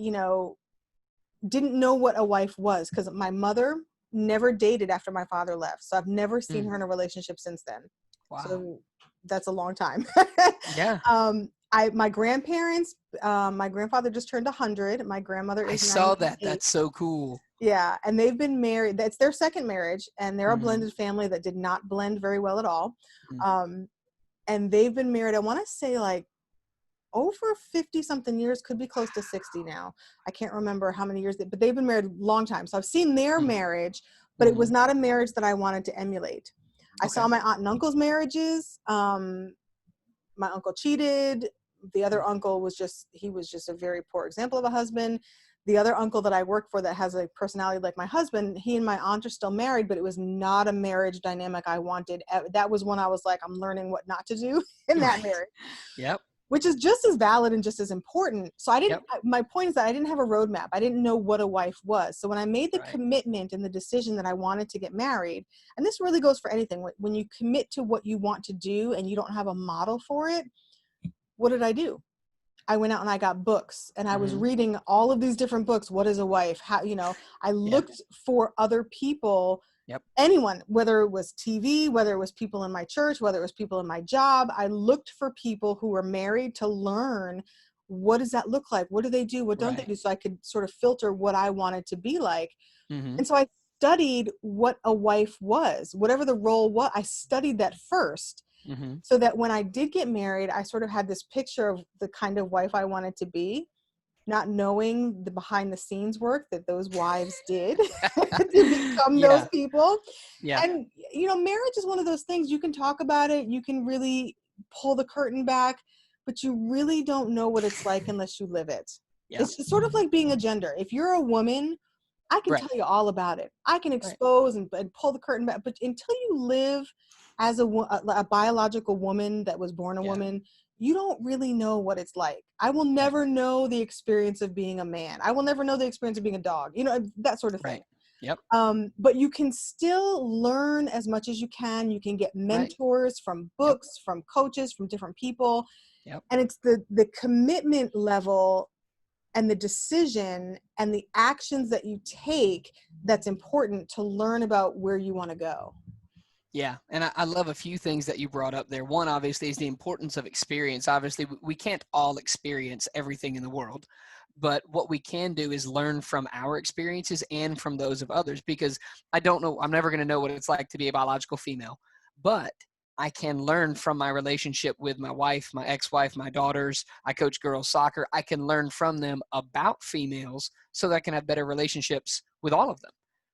didn't know what a wife was because my mother never dated after my father left. So I've never seen Mm. her in a relationship since then. Wow. So that's a long time. Yeah. my grandparents, my grandfather just turned 100. My grandmother I is saw 98. that. That's so cool. Yeah. And they've been married. That's their second marriage. And they're a Mm-hmm. blended family that did not blend very well at all. Mm-hmm. And they've been married, I want to say like over 50 something years, could be close to 60 now. I can't remember how many years, but they've been married a long time. So I've seen their marriage, but it Mm-hmm. was not a marriage that I wanted to emulate. I Okay. saw my aunt and uncle's marriages. My uncle cheated. The other uncle was just a very poor example of a husband. The other uncle that I work for that has a personality like my husband, he and my aunt are still married, but it was not a marriage dynamic I wanted. That was when I was like, I'm learning what not to do in that Right. marriage. Yep. Which is just as valid and just as important. So Yep. my point is that I didn't have a roadmap. I didn't know what a wife was. So when I made the Right. commitment and the decision that I wanted to get married, and this really goes for anything, when you commit to what you want to do and you don't have a model for it, what did I do? I went out and I got books and I was Mm-hmm. reading all of these different books. What is a wife? How, I Yeah. looked for other people, Yep. anyone, whether it was TV, whether it was people in my church, whether it was people in my job. I looked for people who were married to learn, what does that look like? What do they do? What don't they Right. do? So I could sort of filter what I wanted to be like. Mm-hmm. And so I studied what a wife was, whatever the role was. I studied that first, Mm-hmm. so that when I did get married, I sort of had this picture of the kind of wife I wanted to be, not knowing the behind the scenes work that those wives did to become those Yeah. people. Yeah. And, marriage is one of those things. You can talk about it. You can really pull the curtain back, but you really don't know what it's like unless you live it. Yeah. It's sort of like being a gender. If you're a woman, I can Right. tell you all about it. I can Right. expose and pull the curtain back. But until you live as a biological woman that was born a Yeah. woman, you don't really know what it's like. I will never know the experience of being a man. I will never know the experience of being a dog, that sort of thing. Right. Yep. But you can still learn as much as you can. You can get Right. mentors from Yep. books, from coaches, from different people. Yep. And it's the commitment level and the decision and the actions that you take that's important to learn about where you want to go. Yeah. And I love a few things that you brought up there. One, obviously, is the importance of experience. Obviously, we can't all experience everything in the world, but what we can do is learn from our experiences and from those of others, because I'm never going to know what it's like to be a biological female, but I can learn from my relationship with my wife, my ex-wife, my daughters. I coach girls soccer. I can learn from them about females so that I can have better relationships with all of them.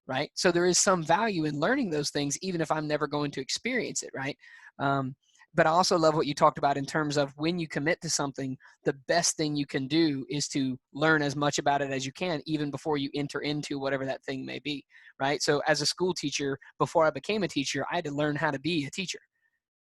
Right. So there is some value in learning those things, even if I'm never going to experience it. Right. But I also love what you talked about in terms of when you commit to something, the best thing you can do is to learn as much about it as you can, even before you enter into whatever that thing may be. Right. So as a school teacher, before I became a teacher, I had to learn how to be a teacher.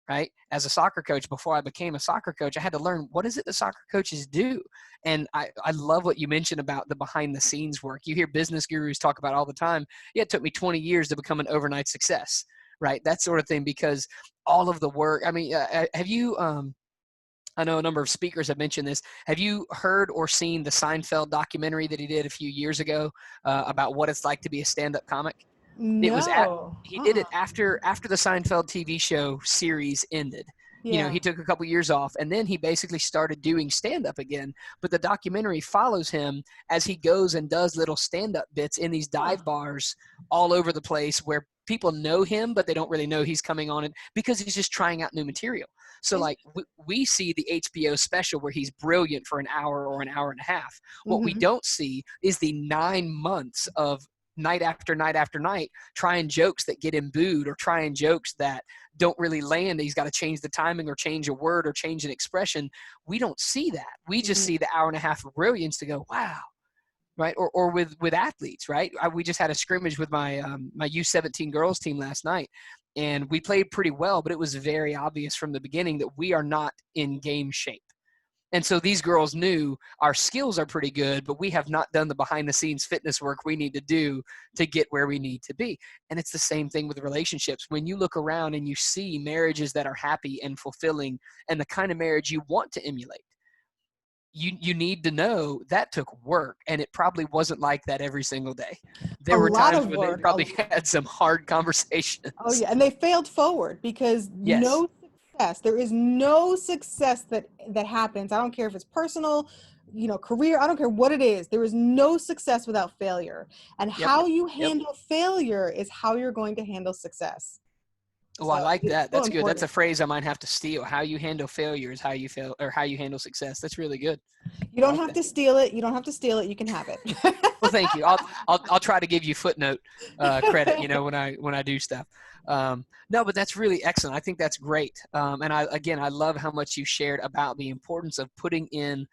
Right. As a soccer coach, before I became a soccer coach, I had to learn, what is it that soccer coaches do? And I love what you mentioned about the behind the scenes work. You hear business gurus talk about all the time. Yeah, it took me 20 years to become an overnight success. Right. That sort of thing, because all of the work, I mean, have you, I know a number of speakers have mentioned this. Have you heard or seen the Seinfeld documentary that he did a few years ago about what it's like to be a stand-up comic? It was No. he did it after the Seinfeld TV show series ended. Yeah. He took a couple years off, and then he basically started doing stand-up again. But the documentary follows him as he goes and does little stand-up bits in these dive bars all over the place where people know him, but they don't really know he's coming on it because he's just trying out new material. So like we see the HBO special where he's brilliant for an hour or an hour and a half. What we don't see is the 9 months of night after night after night trying jokes that get him booed, or trying jokes that don't really land. He's got to change the timing or change a word or change an expression. We don't see that. We just see the hour and a half of brilliance to go, wow. Right. Or with athletes. Right. We just had a scrimmage with my my U17 girls team last night, and we played pretty well, but it was very obvious from the beginning that we are not in game shape. And so these girls knew our skills are pretty good, but we have not done the behind the scenes fitness work we need to do to get where we need to be. And it's the same thing with relationships. When you look around and you see marriages that are happy and fulfilling and the kind of marriage you want to emulate, you need to know that took work, and it probably wasn't like that every single day. There were times when they probably had some hard conversations. Oh yeah, and they failed forward because Yes. no success. There is no success that happens. I don't care if it's personal, career. I don't care what it is. There is no success without failure. And Yep. how you Yep. handle failure is how you're going to handle success. Oh, I like that. So That's good. That's important. a phrase I might have to steal. How you handle failure is how you fail, or how you handle success. That's really good. You I don't like have that. to steal it. You don't have to steal it. You can have it. Well, thank you. I'll try to give you footnote credit, when I do stuff. No, but that's really excellent. I think that's great. And I love how much you shared about the importance of putting in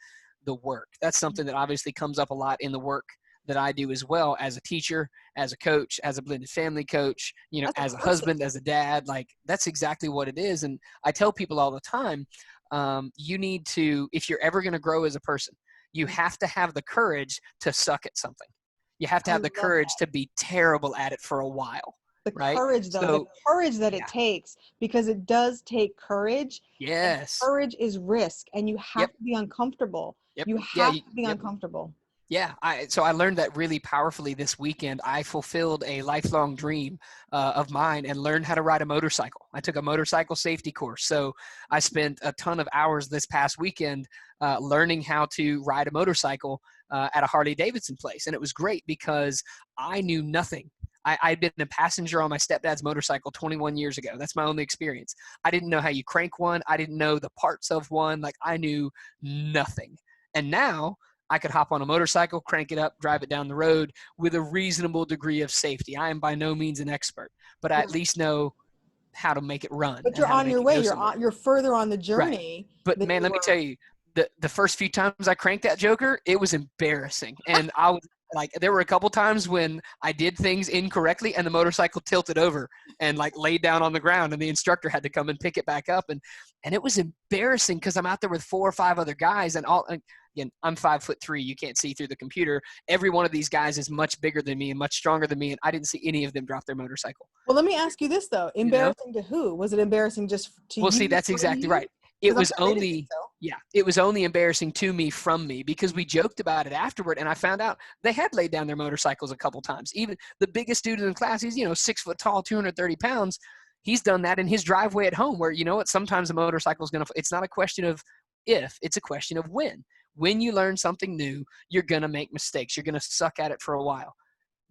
the work. That's something that obviously comes up a lot in the work that I do as well, as a teacher, as a coach, as a blended family coach, as a husband, as a dad. Like, that's exactly what it is. And I tell people all the time, you need to, if you're ever going to grow as a person, you have to have the courage to suck at something. You have to have the courage to be terrible at it for a while. The right? courage, though, the courage that it takes, because it does take courage. Yes. And courage is risk, and you have to be uncomfortable. You have to be uncomfortable. Yeah. So I learned that really powerfully this weekend. I fulfilled a lifelong dream of mine and learned how to ride a motorcycle. I took a motorcycle safety course. So I spent a ton of hours this past weekend learning how to ride a motorcycle at a Harley Davidson place. And it was great because I knew nothing. I'd been a passenger on my stepdad's motorcycle 21 years ago. That's my only experience. I didn't know how you crank one. I didn't know the parts of one. Like, I knew nothing. And now I could hop on a motorcycle, crank it up, drive it down the road with a reasonable degree of safety. I am by no means an expert, but I at least know how to make it run. But you're on your way. You're further on the journey. Right. But man, let me tell you, the first few times I cranked that joker, it was embarrassing. And I was like, there were a couple times when I did things incorrectly and the motorcycle tilted over and like laid down on the ground, and the instructor had to come and pick it back up. And it was embarrassing because I'm out there with 4 or 5 other guys, and again, I'm 5'3". You can't see through the computer. Every one of these guys is much bigger than me and much stronger than me, and I didn't see any of them drop their motorcycle. Well, let me ask you this though: embarrassing to who? Was it embarrassing just to you? Well, see, that's exactly right. It was only embarrassing to me from me, because we joked about it afterward, and I found out they had laid down their motorcycles a couple times. Even the biggest dude in the class, he's 6 foot tall, 230 pounds. He's done that in his driveway at home, where sometimes a motorcycle is it's not a question of if, it's a question of when. When you learn something new, you're going to make mistakes. You're going to suck at it for a while.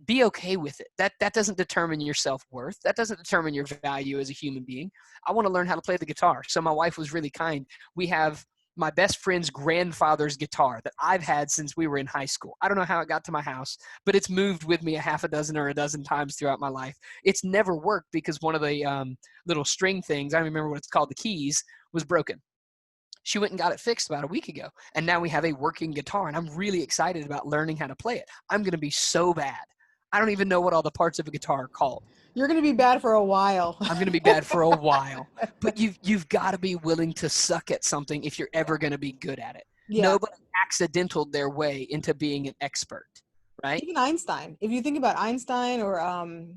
Be okay with it. That doesn't determine your self-worth. That doesn't determine your value as a human being. I want to learn how to play the guitar. So my wife was really kind. We have my best friend's grandfather's guitar that I've had since we were in high school. I don't know how it got to my house, but it's moved with me a half a dozen or a dozen times throughout my life. It's never worked because one of the little string things, I don't remember what it's called, the keys, was broken. She went and got it fixed about a week ago, and now we have a working guitar, and I'm really excited about learning how to play it. I'm going to be so bad. I don't even know what all the parts of a guitar are called. You're going to be bad for a while. I'm going to be bad for a while. But you've got to be willing to suck at something if you're ever going to be good at it. Yeah. Nobody accidentaled their way into being an expert, right? Even Einstein. If you think about Einstein or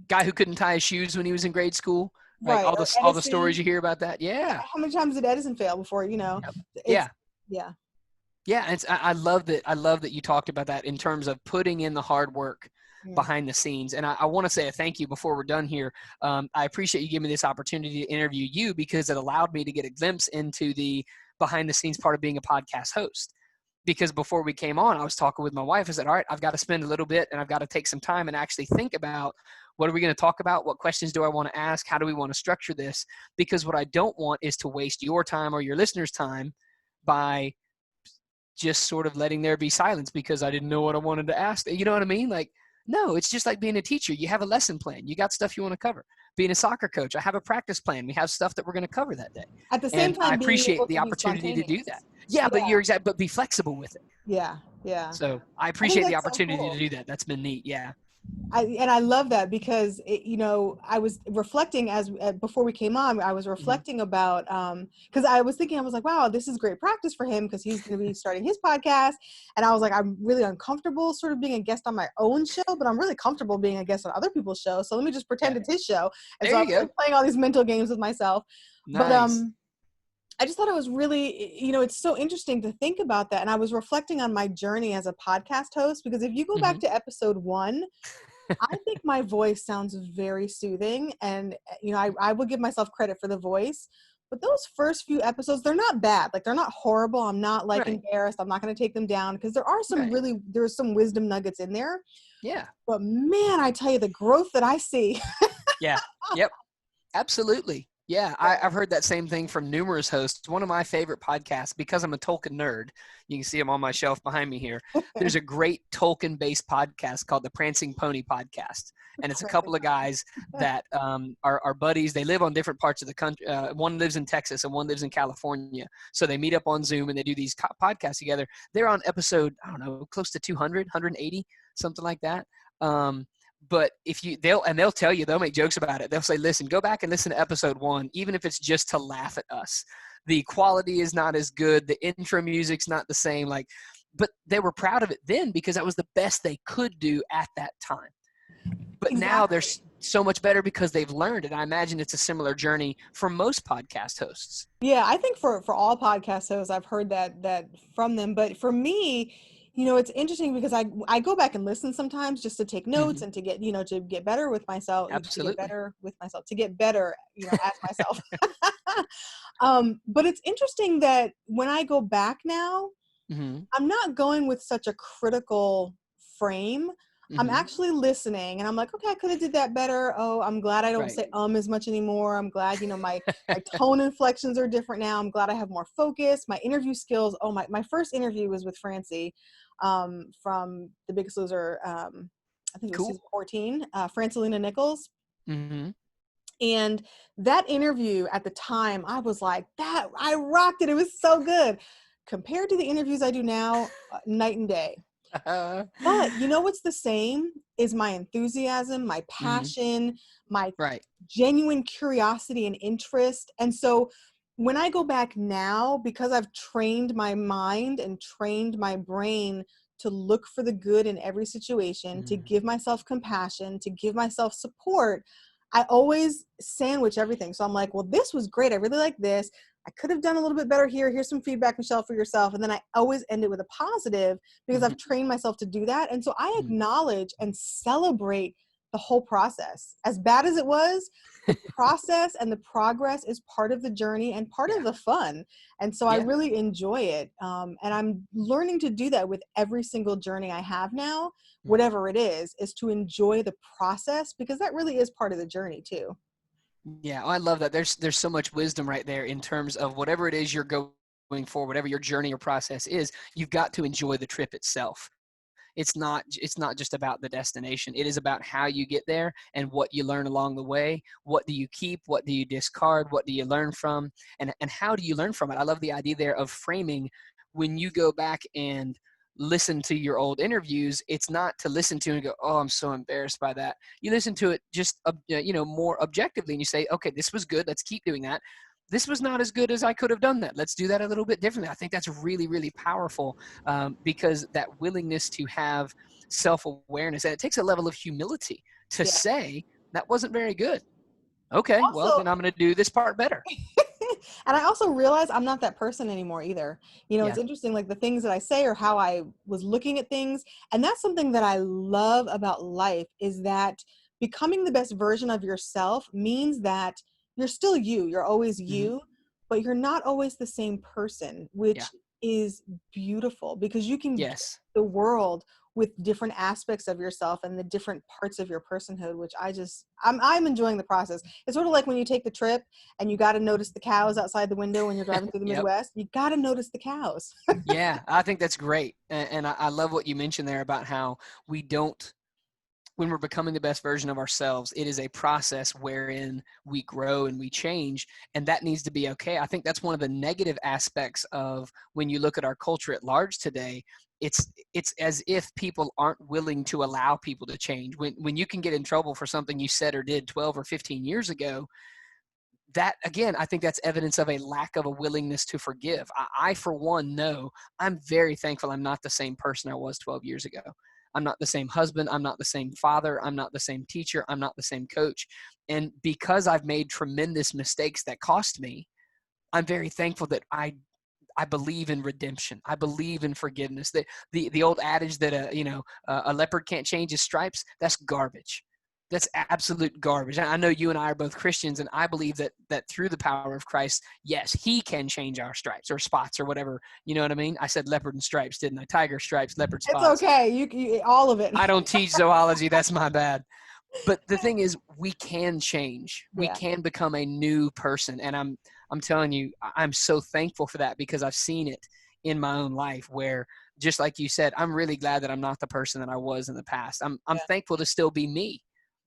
guy who couldn't tie his shoes when he was in grade school. Right. All the stories you hear about that. Yeah. How many times did Edison fail before, Yep. Yeah. And I love that you talked about that in terms of putting in the hard work behind the scenes. And I want to say a thank you before we're done here. I appreciate you giving me this opportunity to interview you, because it allowed me to get a glimpse into the behind the scenes part of being a podcast host. Because before we came on, I was talking with my wife. I said, all right, I've got to spend a little bit, and I've got to take some time and actually think about, what are we going to talk about? What questions do I want to ask? How do we want to structure this? Because what I don't want is to waste your time or your listeners' time by just sort of letting there be silence because I didn't know what I wanted to ask. You know what I mean? Like, no, it's just like being a teacher. You have a lesson plan. You got stuff you want to cover. Being a soccer coach, I have a practice plan. We have stuff that we're going to cover that day. At the same time, I appreciate the opportunity to do that. Yeah, but you're exact. But be flexible with it. Yeah. So I appreciate the opportunity to do that. That's been neat. Yeah. I love that because I was reflecting before we came on. I was reflecting about because I was thinking, I was like, wow, this is great practice for him because he's going to be starting his podcast. And I was like, I'm really uncomfortable sort of being a guest on my own show, but I'm really comfortable being a guest on other people's shows. So let me just pretend it's his show. And so I'm playing all these mental games with myself. Nice. But I just thought it was really, it's so interesting to think about that. And I was reflecting on my journey as a podcast host, because if you go back to episode 1, I think my voice sounds very soothing. And, I will give myself credit for the voice, But those first few episodes, they're not bad. Like, they're not horrible. I'm not like Right. embarrassed. I'm not going to take them down, because there are some Right. there's some wisdom nuggets in there. Yeah. But man, I tell you, the growth that I see. Yeah. Yep. Absolutely. Yeah, I've heard that same thing from numerous hosts. One of my favorite podcasts, because I'm a Tolkien nerd, you can see them on my shelf behind me here. There's a great Tolkien-based podcast called the Prancing Pony Podcast. And it's a couple of guys that are buddies. They live on different parts of the country. One lives in Texas and one lives in California. So they meet up on Zoom and they do these podcasts together. They're on episode, I don't know, close to 200, 180, something like that. But they'll tell you, they'll make jokes about it. They'll say, listen, go back and listen to episode 1, even if it's just to laugh at us. The quality is not as good. The intro music's not the same. But they were proud of it then because that was the best they could do at that time. But now they're so much better because they've learned it. I imagine it's a similar journey for most podcast hosts. Yeah, I think for all podcast hosts, I've heard that from them. But for me, it's interesting because I go back and listen sometimes just to take notes and to get, to get better with myself. Absolutely. To get better, as myself. But it's interesting that when I go back now, I'm not going with such a critical frame. I'm actually listening and I'm like, okay, I could have did that better. Oh, I'm glad I don't say as much anymore. I'm glad, my tone inflections are different now. I'm glad I have more focus. My interview skills. Oh, my first interview was with Francie from The Biggest Loser. I think it was season 14, Francelina Nichols. And that interview at the time, I was like, I rocked it. It was so good. Compared to the interviews I do now, night and day. But what's the same is my enthusiasm, my passion, my genuine curiosity and interest. And so when I go back now, because I've trained my mind and trained my brain to look for the good in every situation, to give myself compassion, to give myself support, I always sandwich everything. So I'm like, well, this was great. I really like this. I could have done a little bit better here. Here's some feedback, Michelle, for yourself. And then I always end it with a positive because I've trained myself to do that. And so I acknowledge and celebrate the whole process. As bad as it was, the process and the progress is part of the journey and part of the fun. And so I really enjoy it. And I'm learning to do that with every single journey I have now, whatever it is to enjoy the process, because that really is part of the journey too. Yeah, I love that. There's so much wisdom right there in terms of whatever it is you're going for, whatever your journey or process is, you've got to enjoy the trip itself. It's not just about the destination. It is about how you get there and what you learn along the way. What do you keep? What do you discard? What do you learn from? And how do you learn from it? I love the idea there of framing. When you go back and listen to your old interviews, it's not to listen to and go, oh, I'm so embarrassed by that. You listen to it just, more objectively, and you say, okay, this was good. Let's keep doing that. This was not as good as I could have done that. Let's do that a little bit differently. I think that's really, really powerful because that willingness to have self-awareness, and it takes a level of humility to say that wasn't very good. Okay, also, well, then I'm going to do this part better. And I also realize I'm not that person anymore either. It's interesting, like the things that I say or how I was looking at things. And that's something that I love about life, is that becoming the best version of yourself means that you're still you. You're always you, but you're not always the same person, which is beautiful because you can get the world with different aspects of yourself and the different parts of your personhood, which I'm enjoying the process. It's sort of like when you take the trip and you got to notice the cows outside the window when you're driving through the Midwest. You got to notice the cows. Yeah, I think that's great. And I love what you mentioned there about how when we're becoming the best version of ourselves, it is a process wherein we grow and we change, and that needs to be okay. I think that's one of the negative aspects of when you look at our culture at large today. It's as if people aren't willing to allow people to change. When you can get in trouble for something you said or did 12 or 15 years ago, that, again, I think that's evidence of a lack of a willingness to forgive. I for one, know I'm very thankful I'm not the same person I was 12 years ago. I'm not the same husband. I'm not the same father. I'm not the same teacher. I'm not the same coach. And because I've made tremendous mistakes that cost me, I'm very thankful that I believe in redemption. I believe in forgiveness. The old adage that a leopard can't change his stripes, that's garbage. That's absolute garbage. I know you and I are both Christians, and I believe that through the power of Christ, yes, he can change our stripes or spots or whatever. You know what I mean? I said leopard and stripes, didn't I? Tiger stripes, leopard It's spots. okay. You all of it. I don't teach zoology. That's my bad. But the thing is, we can change. We Yeah. can become a new person. And I'm telling you, I'm so thankful for that, because I've seen it in my own life where, just like you said, I'm really glad that I'm not the person that I was in the past. I'm thankful to still be me.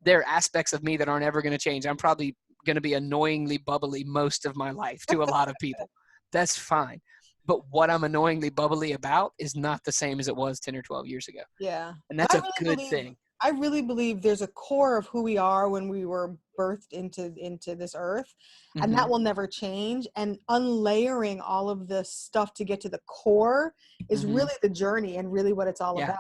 There are aspects of me that aren't ever going to change. I'm probably going to be annoyingly bubbly most of my life to a lot of people. That's fine. But what I'm annoyingly bubbly about is not the same as it was 10 or 12 years ago. Yeah. And that's a good thing. I really believe there's a core of who we are when we were birthed into this earth, and that will never change. And unlayering all of this stuff to get to the core is really the journey and really what it's all about.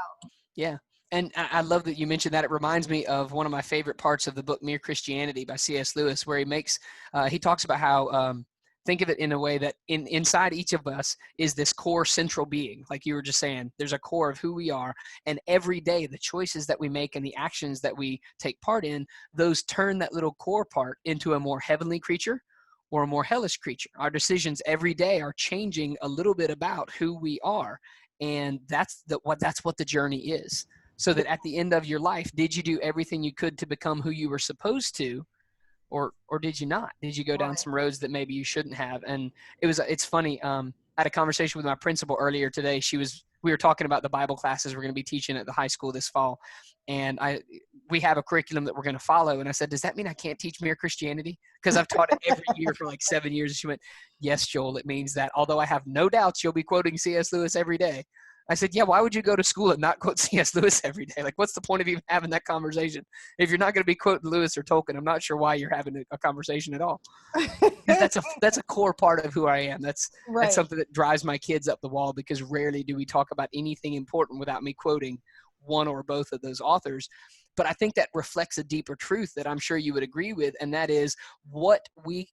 Yeah. And I love that you mentioned that. It reminds me of one of my favorite parts of the book, Mere Christianity by C.S. Lewis, where he talks about how, think of it in a way that inside each of us is this core central being. Like you were just saying, there's a core of who we are. And every day, the choices that we make and the actions that we take part in, those turn that little core part into a more heavenly creature or a more hellish creature. Our decisions every day are changing a little bit about who we are. And that's what the journey is. So that at the end of your life, did you do everything you could to become who you were supposed to? Or did you not? Did you go down some roads that maybe you shouldn't have? And it's funny. I had a conversation with my principal earlier today. We were talking about the Bible classes we're going to be teaching at the high school this fall. And we have a curriculum that we're going to follow. And I said, does that mean I can't teach Mere Christianity? Because I've taught it every year for like 7 years. And she went, yes, Joel, it means that. Although I have no doubts you'll be quoting C.S. Lewis every day. I said, yeah, why would you go to school and not quote C.S. Lewis every day? Like, what's the point of even having that conversation? If you're not going to be quoting Lewis or Tolkien, I'm not sure why you're having a conversation at all. That's a core part of who I am. That's something that drives my kids up the wall, because rarely do we talk about anything important without me quoting one or both of those authors. But I think that reflects a deeper truth that I'm sure you would agree with, and that is what we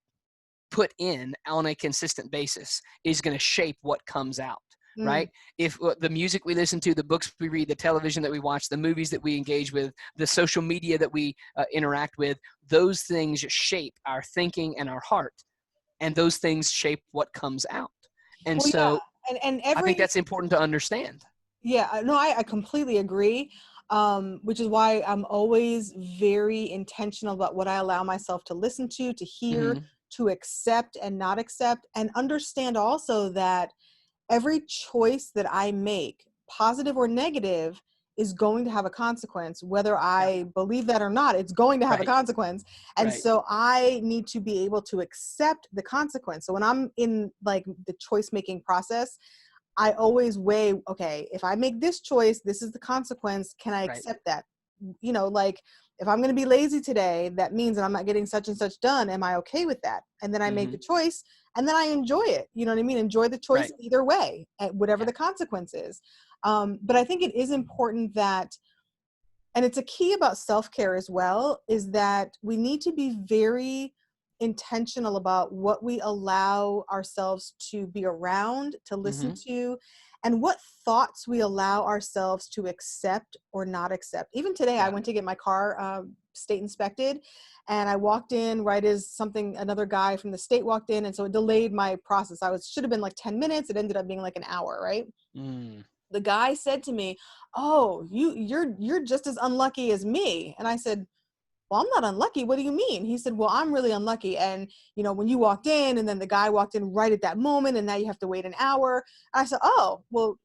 put in on a consistent basis is going to shape what comes out. Right? If the music we listen to, the books we read, the television that we watch, the movies that we engage with, the social media that we interact with, those things shape our thinking and our heart. And those things shape what comes out. And I think that's important to understand. Yeah, no, I completely agree. Which is why I'm always very intentional about what I allow myself to listen to hear, to accept and not accept, and understand also that every choice that I make, positive or negative, is going to have a consequence. Whether I believe that or not, it's going to have a consequence. And so I need to be able to accept the consequence. So when I'm in like the choice making process, I always weigh, okay, if I make this choice, this is the consequence. Can I accept that? You know, like if I'm going to be lazy today, that means that I'm not getting such and such done. Am I okay with that? And then I make the choice, and then I enjoy it. You know what I mean? Enjoy the choice either way, whatever the consequence is. But I think it is important that, and it's a key about self-care as well, is that we need to be very intentional about what we allow ourselves to be around, to listen to, and what thoughts we allow ourselves to accept or not accept. Even today, I went to get my car state inspected, and I walked in right as another guy from the state walked in, and so it delayed my process. Should have been like 10 minutes. It ended up being like an hour, right? The guy said to me, "Oh, you're just as unlucky as me." And I said, "Well, I'm not unlucky. What do you mean?" He said, "Well, I'm really unlucky. And, when you walked in, and then the guy walked in right at that moment, and now you have to wait an hour." And I said, "Oh, well,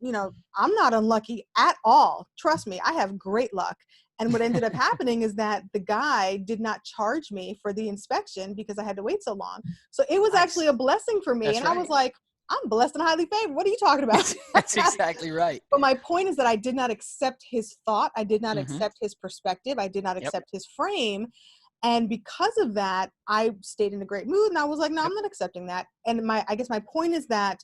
I'm not unlucky at all. Trust me, I have great luck." And what ended up happening is that the guy did not charge me for the inspection because I had to wait so long. So it was actually a blessing for me. That's and I was like, I'm blessed and highly favored. What are you talking about? That's exactly right. But my point is that I did not accept his thought. I did not accept his perspective. I did not accept his frame. And because of that, I stayed in a great mood, and I was like, no, I'm not accepting that. And I guess my point is that,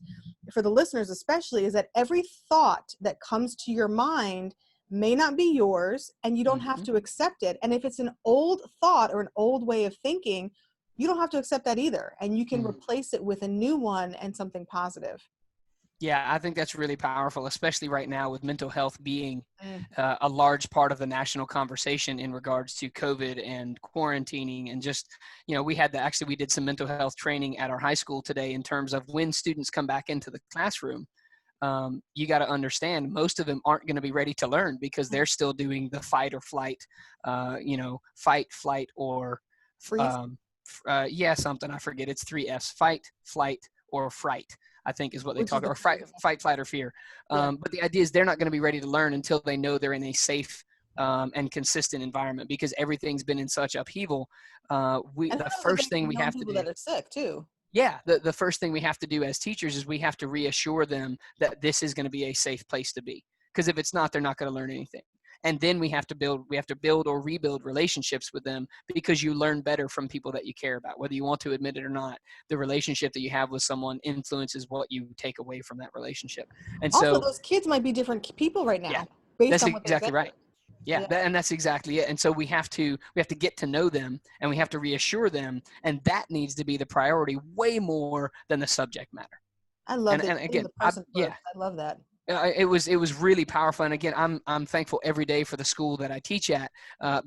for the listeners especially, is that every thought that comes to your mind may not be yours, and you don't have to accept it. And if it's an old thought or an old way of thinking, you don't have to accept that either. And you can replace it with a new one and something positive. Yeah, I think that's really powerful, especially right now with mental health being Mm. a large part of the national conversation in regards to COVID and quarantining. And just, we did some mental health training at our high school today in terms of when students come back into the classroom. You got to understand most of them aren't going to be ready to learn because they're still doing the fight or flight, fight, flight, or Freeze. something I forget. It's 3 F's: fight, flight, or fright, I think is what they Which is talk, the or fight, flight, or fear. yeah. But the idea is they're not going to be ready to learn until they know they're in a safe and consistent environment, because everything's been in such upheaval. And The sometimes first they've thing we known have to people do, that are sick too. yeah, the first thing we have to do as teachers is we have to reassure them that this is going to be a safe place to be. Because if it's not, they're not going to learn anything. And then we have to build or rebuild relationships with them, because you learn better from people that you care about, whether you want to admit it or not. The relationship that you have with someone influences what you take away from that relationship. And Also, so, those kids might be different people right yeah, now based that's on what they've exactly been right. through. Yeah, Yeah, and that's exactly it. And so we have to get to know them, and we have to reassure them, and that needs to be the priority way more than the subject matter. I love And that and you're putting again, the person yeah, first. I love that. it was really powerful. And again, I'm thankful every day for the school that I teach at,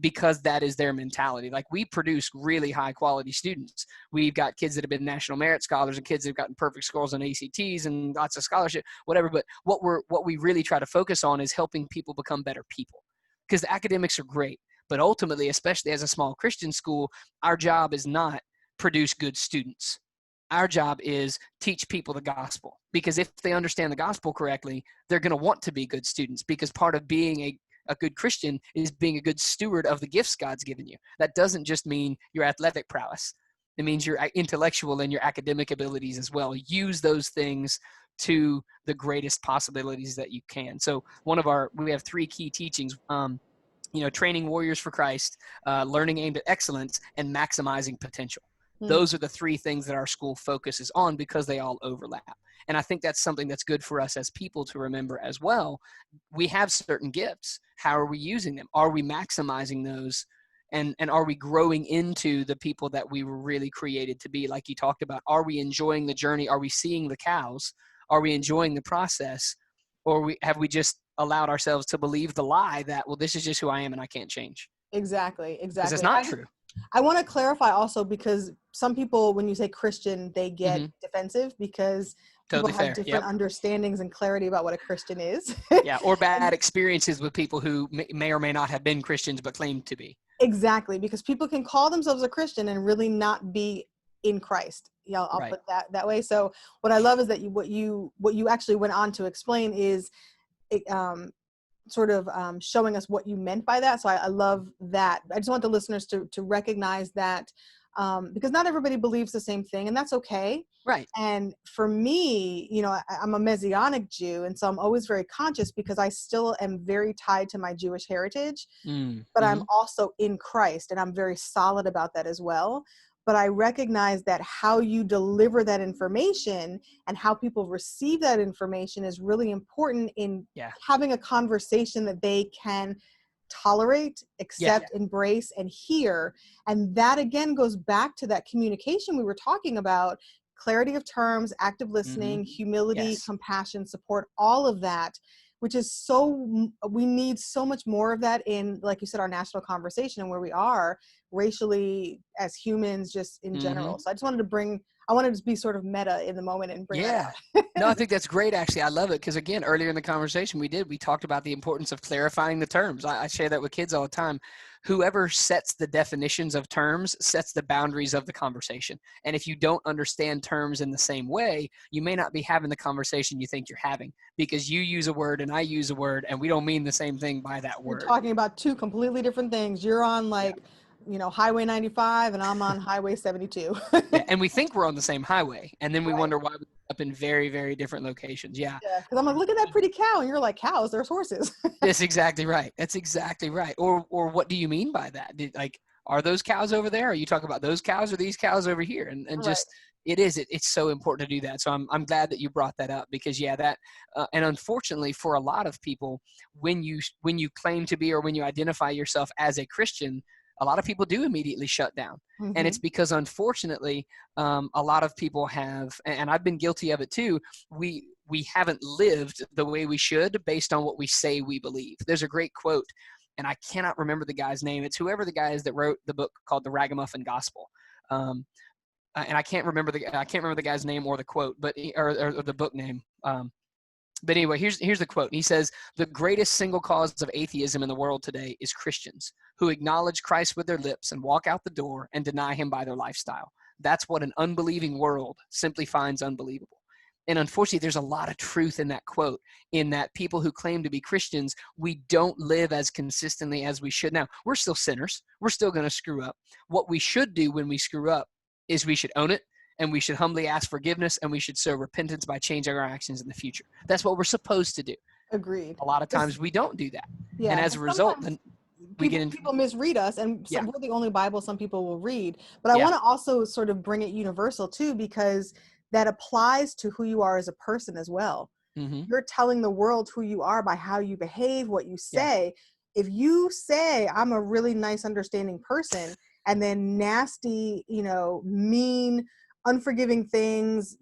because that is their mentality. Like, we produce really high quality students. We've got kids that have been national merit scholars and kids that have gotten perfect scores on ACTs and lots of scholarship, whatever. But what we really try to focus on is helping people become better people, because the academics are great, but ultimately, especially as a small Christian school, our job is not produce good students. Our job is teach people the gospel, because if they understand the gospel correctly, they're going to want to be good students, because part of being a good Christian is being a good steward of the gifts God's given you. That doesn't just mean your athletic prowess. It means your intellectual and your academic abilities as well. Use those things to the greatest possibilities that you can. So we have 3 key teachings, training warriors for Christ, learning aimed at excellence, and maximizing potential. Hmm. Those are the 3 things that our school focuses on, because they all overlap. And I think that's something that's good for us as people to remember as well. We have certain gifts. How are we using them? Are we maximizing those? And are we growing into the people that we were really created to be, like you talked about? Are we enjoying the journey? Are we seeing the cows? Are we enjoying the process? Or have we just allowed ourselves to believe the lie that, well, this is just who I am and I can't change? Exactly, Because it's exactly. not true. I want to clarify also, because some people, when you say Christian, they get Mm-hmm. defensive because people Totally have fair. different Yep. understandings and clarity about what a Christian is. Yeah. Or bad And experiences with people who may or may not have been Christians but claim to be. exactly, because people can call themselves a Christian and really not be in Christ. Yeah, I'll Right. put that way. So what I love is that what you actually went on to explain is it, sort of showing us what you meant by that. So I love that. I just want the listeners to recognize that, because not everybody believes the same thing, and that's okay. Right. And for me, I'm a Messianic Jew, and so I'm always very conscious, because I still am very tied to my Jewish heritage, but I'm Mm-hmm. also in Christ, and I'm very solid about that as well. But I recognize that how you deliver that information and how people receive that information is really important in Yeah. having a conversation that they can tolerate, Yeah. accept, embrace, and hear. And that again goes back to that communication we were talking about: clarity of terms, active Mm-hmm. listening, humility, Yes. compassion, support, all of that, which is we need so much more of that in, like you said, our national conversation and where we are racially as humans, just in Mm-hmm. general. So I wanted to be sort of meta in the moment and bring that Yeah. out. No, I think that's great, actually. I love it because, again, earlier in the conversation we talked about the importance of clarifying the terms. I share that with kids all the time. Whoever sets the definitions of terms sets the boundaries of the conversation. And if you don't understand terms in the same way, you may not be having the conversation you think you're having, because you use a word and I use a word and we don't mean the same thing by that We're word. talking about 2 completely different things. You're on Yeah. Highway 95, and I'm on Highway 72. Yeah. And we think we're on the same highway, and then we Right. wonder why we're up in very, very different locations. Yeah. Yeah. Because I'm like, look at that pretty cow. And you're like, cows, there's horses. That's exactly right. That's exactly right. Or what do you mean by that? Are those cows over there? Are you talking about those cows or these cows over here? And Right. just it's so important to do that. So I'm glad that you brought that up, because and unfortunately for a lot of people, when you claim to be, or when you identify yourself as a Christian, a lot of people do immediately shut down. And it's Mm-hmm. because, unfortunately, a lot of people have, and I've been guilty of it too. we haven't lived the way we should based on what we say we believe. There's a great quote, and I cannot remember the guy's name. It's whoever the guy is that wrote the book called The Ragamuffin Gospel. And I can't remember the guy's name or the quote, but or the book name. But anyway, here's the quote. He says, "The greatest single cause of atheism in the world today is Christians who acknowledge Christ with their lips and walk out the door and deny him by their lifestyle. That's what an unbelieving world simply finds unbelievable." And unfortunately, there's a lot of truth in that quote, in that people who claim to be Christians, we don't live as consistently as we should. Now, we're still sinners. We're still going to screw up. What we should do when we screw up is we should own it, and we should humbly ask forgiveness, and we should sow repentance by changing our actions in the future. That's what we're supposed to do. Agreed. A lot of times we don't do that. Yeah. And as a result, then people misread us, and we're the only Bible some people will read. But I want to also sort of bring it universal too, because that applies to who you are as a person as well. Mm-hmm. You're telling the world who you are by how you behave, what you say. Yeah. If you say, I'm a really nice, understanding person, and then nasty, mean, unforgiving things,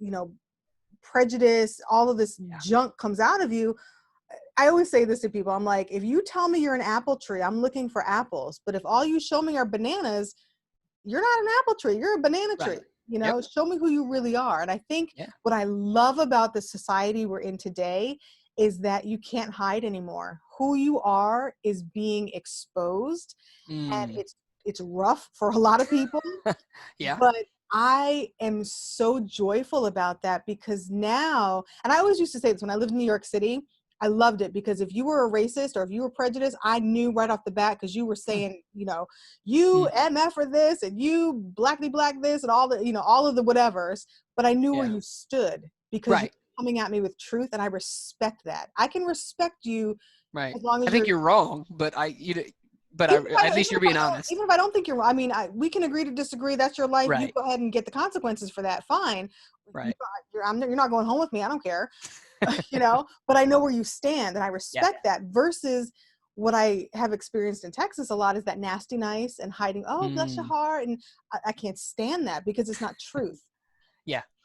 prejudice, all of this junk comes out of you. I always say this to people. I'm like, if you tell me you're an apple tree, I'm looking for apples. But if all you show me are bananas, you're not an apple tree. You're a banana tree. Show me who you really are. And I think what I love about the society we're in today is that you can't hide anymore. Who you are is being exposed. And it's rough for a lot of people. But I am so joyful about that, because now, and I always used to say this when I lived in New York City, I loved it, because if you were a racist or if you were prejudiced, I knew right off the bat, because you were saying, you MF for this and you blackly black this and all the, all of the whatevers, but I knew where you stood, because you're coming at me with truth, and I respect that. I can respect you as long as I think you're wrong, but at least you're being honest. Even if I don't think you're wrong, I mean, we can agree to disagree. That's your life. You go ahead and get the consequences for that. Fine. Right. You're not going home with me. I don't care. But I know where you stand, and I respect that, versus what I have experienced in Texas a lot is that nasty nice and hiding. Oh, bless your heart. And I can't stand that, because it's not truth.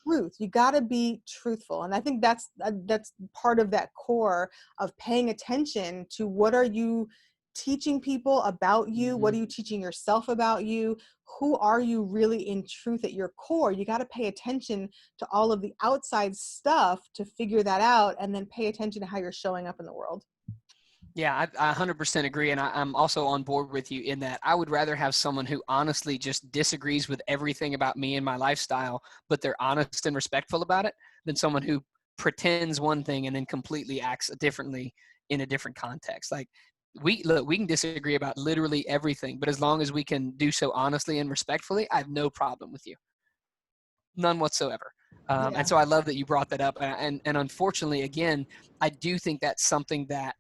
Truth. You got to be truthful. And I think that's part of that core of paying attention to what are you teaching people about you? What are you teaching yourself about you? Who are you really in truth at your core? You got to pay attention to all of the outside stuff to figure that out, and then pay attention to how you're showing up in the world. Yeah, I 100% agree. And I'm also on board with you in that I would rather have someone who honestly just disagrees with everything about me and my lifestyle, but they're honest and respectful about it, than someone who pretends one thing and then completely acts differently in a different context. Like, we can disagree about literally everything, but as long as we can do so honestly and respectfully, I have no problem with you. None whatsoever. And so I love that you brought that up. And unfortunately, again, I do think that's something that,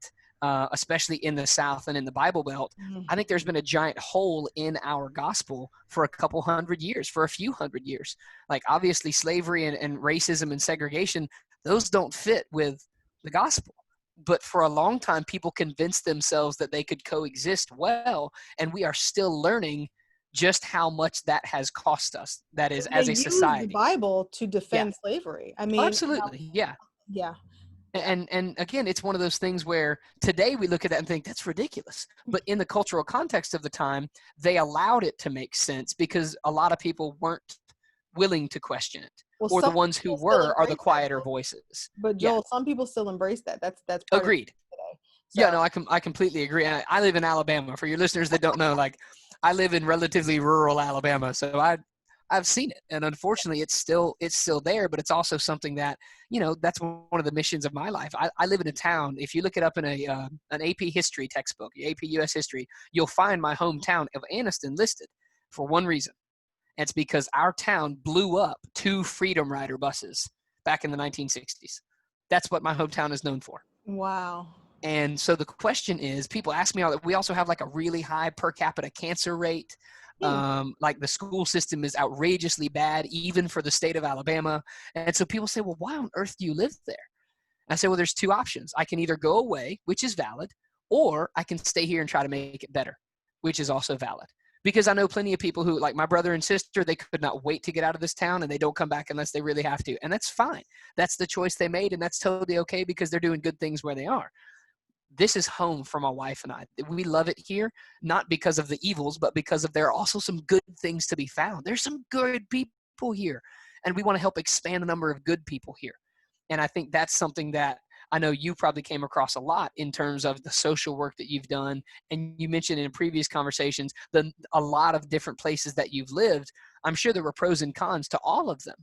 especially in the South and in the Bible Belt, I think there's been a giant hole in our gospel for a couple hundred years, for a few hundred years. Like, obviously slavery and racism and segregation, those don't fit with the gospel. But for a long time, people convinced themselves that they could coexist well, and we are still learning just how much that has cost us. That is, as a society. The Bible to defend slavery. I mean, absolutely, yeah. And again, it's one of those things where today we look at that and think that's ridiculous. But in the cultural context of the time, they allowed it to make sense, because a lot of people weren't willing to question it. Or the ones who were are the quieter voices. But Joel, some people still embrace that. That's part agreed. Of it today. So. I completely agree. And I live in Alabama. For your listeners that don't know, like, I live in relatively rural Alabama, so I've seen it. And unfortunately, it's still there. But it's also something that, that's one of the missions of my life. I live in a town. If you look it up in an AP history textbook, AP US history, you'll find my hometown of Anniston listed for one reason. It's because our town blew up 2 Freedom Rider buses back in the 1960s. That's what my hometown is known for. Wow. And so the question is, people ask me, we also have like a really high per capita cancer rate. Like, the school system is outrageously bad, even for the state of Alabama. And so people say, well, why on earth do you live there? And I say, well, there's 2 options. I can either go away, which is valid, or I can stay here and try to make it better, which is also valid. Because I know plenty of people who, like my brother and sister, they could not wait to get out of this town, and they don't come back unless they really have to. And that's fine. That's the choice they made, and that's totally okay because they're doing good things where they are. This is home for my wife and I. We love it here, not because of the evils, but because of there are also some good things to be found. There's some good people here, and we want to help expand the number of good people here. And I think that's something that I know you probably came across a lot in terms of the social work that you've done. And you mentioned in previous conversations a lot of different places that you've lived. I'm sure there were pros and cons to all of them.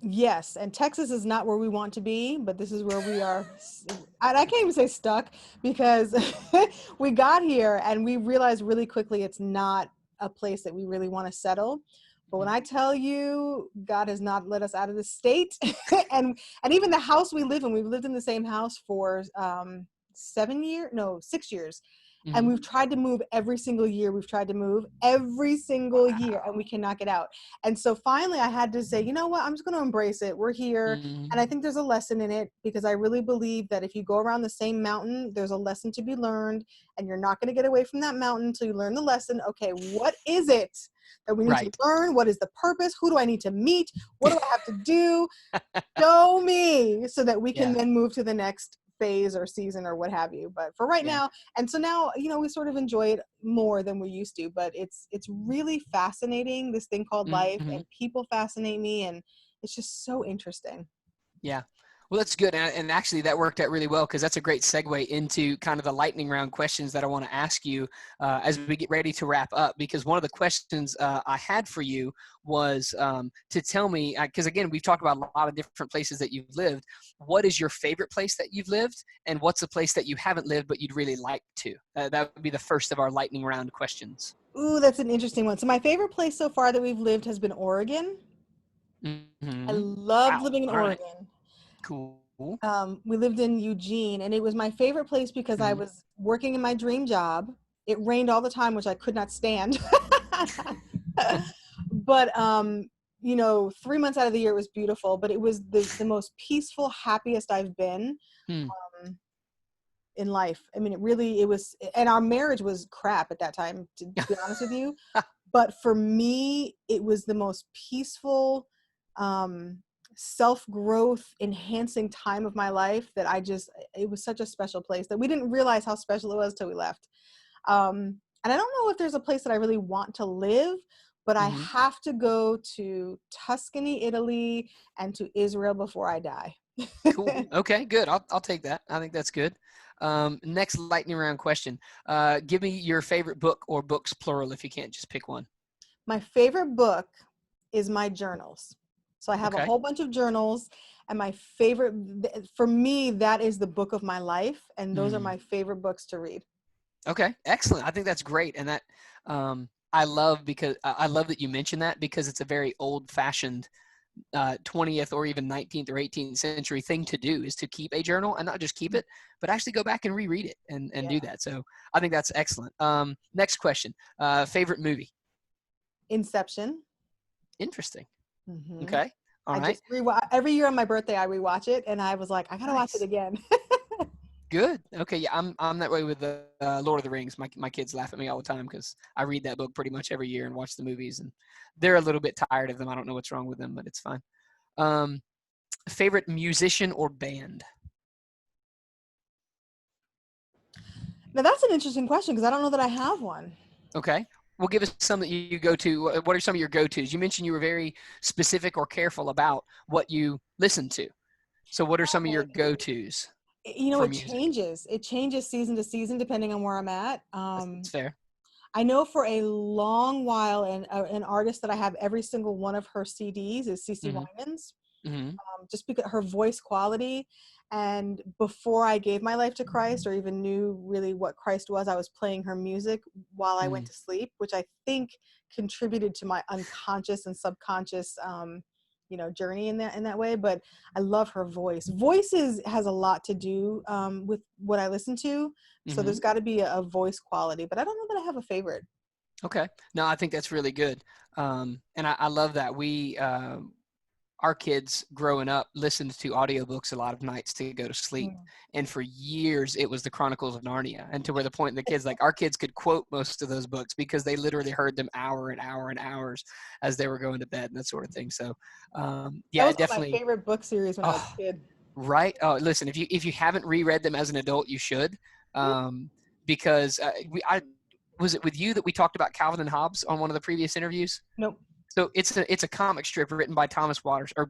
Yes, and Texas is not where we want to be, but this is where we are. I can't even say stuck because we got here and we realized really quickly it's not a place that we really want to settle. But when I tell you, God has not let us out of the state, and even the house we live in, we've lived in the same house for 6 years. And we've tried to move every single year. We've tried to move every single year, and we cannot get out. And so finally I had to say, you know what, I'm just going to embrace it. We're here. And I think there's a lesson in it, because I really believe that if you go around the same mountain, there's a lesson to be learned, and you're not going to get away from that mountain until you learn the lesson. Okay, what is it that we need to learn? What is the purpose? Who do I need to meet? What do I have to do? Show me, so that we can then move to the next phase or season or what have you. But for right now, and so now, we sort of enjoy it more than we used to, but it's really fascinating, this thing called life, and people fascinate me, and it's just so interesting. Yeah. Well, that's good. And actually that worked out really well, because that's a great segue into kind of the lightning round questions that I want to ask you as we get ready to wrap up. Because one of the questions I had for you was to tell me, because again, we've talked about a lot of different places that you've lived. What is your favorite place that you've lived? And what's a place that you haven't lived but you'd really like to? That would be the first of our lightning round questions. Ooh, that's an interesting one. So my favorite place so far that we've lived has been Oregon. I loved living in Oregon. Right. Cool. We lived in Eugene, and it was my favorite place because I was working in my dream job. It rained all the time, which I could not stand. But 3 months out of the year it was beautiful, but it was the most peaceful, happiest I've been in life. I mean, it was, and our marriage was crap at that time, to be honest with you. But for me, it was the most peaceful, self-growth enhancing time of my life, that it was such a special place that we didn't realize how special it was till we left. And I don't know if there's a place that I really want to live, but I have to go to Tuscany, Italy, and to Israel before I die. Cool. Okay, good. I'll take that. I think that's good. Next lightning round question. Give me your favorite book, or books plural if you can't just pick one. My favorite book is my journals. So I have a whole bunch of journals, and my favorite, for me, that is the book of my life. And those are my favorite books to read. Okay, excellent. I think that's great. And that I love that you mentioned that, because it's a very old-fashioned 20th or even 19th or 18th century thing to do, is to keep a journal, and not just keep it, but actually go back and reread it and do that. So I think that's excellent. Next question. Favorite movie? Inception. Interesting. Okay. All right. Just every year on my birthday, I rewatch it, and I was like, I gotta watch it again. Good. Okay. Yeah, I'm that way with the Lord of the Rings. My kids laugh at me all the time because I read that book pretty much every year and watch the movies, and they're a little bit tired of them. I don't know what's wrong with them, but it's fine. Favorite musician or band? Now that's an interesting question, because I don't know that I have one. Okay. Well, give us some that you go to. What are some of your go-tos? You mentioned you were very specific or careful about what you listen to. So what are some of your go-tos? It changes. It changes season to season depending on where I'm at. That's fair. I know for a long while, and an artist that I have every single one of her CDs is CeCe Winans. Just because her voice quality. And before I gave my life to Christ, or even knew really what Christ was, I was playing her music while I went to sleep, which I think contributed to my unconscious and subconscious journey in that way. But I love her voice. Has a lot to do with what I listen to. So there's got to be a voice quality, but I don't know that I have a favorite. Okay. No, I think that's really good. And I love that. our kids growing up listened to audiobooks a lot of nights to go to sleep. And for years, it was the Chronicles of Narnia. And to where the point the kids, like our kids could quote most of those books because they literally heard them hour and hour and hours as they were going to bed and that sort of thing. So, That yeah, was one of my definitely. favorite book series when I was a kid. Right. Oh, listen, if you haven't reread them as an adult, you should. Because was it with you that we talked about Calvin and Hobbes on one of the previous interviews? Nope. So it's a comic strip written by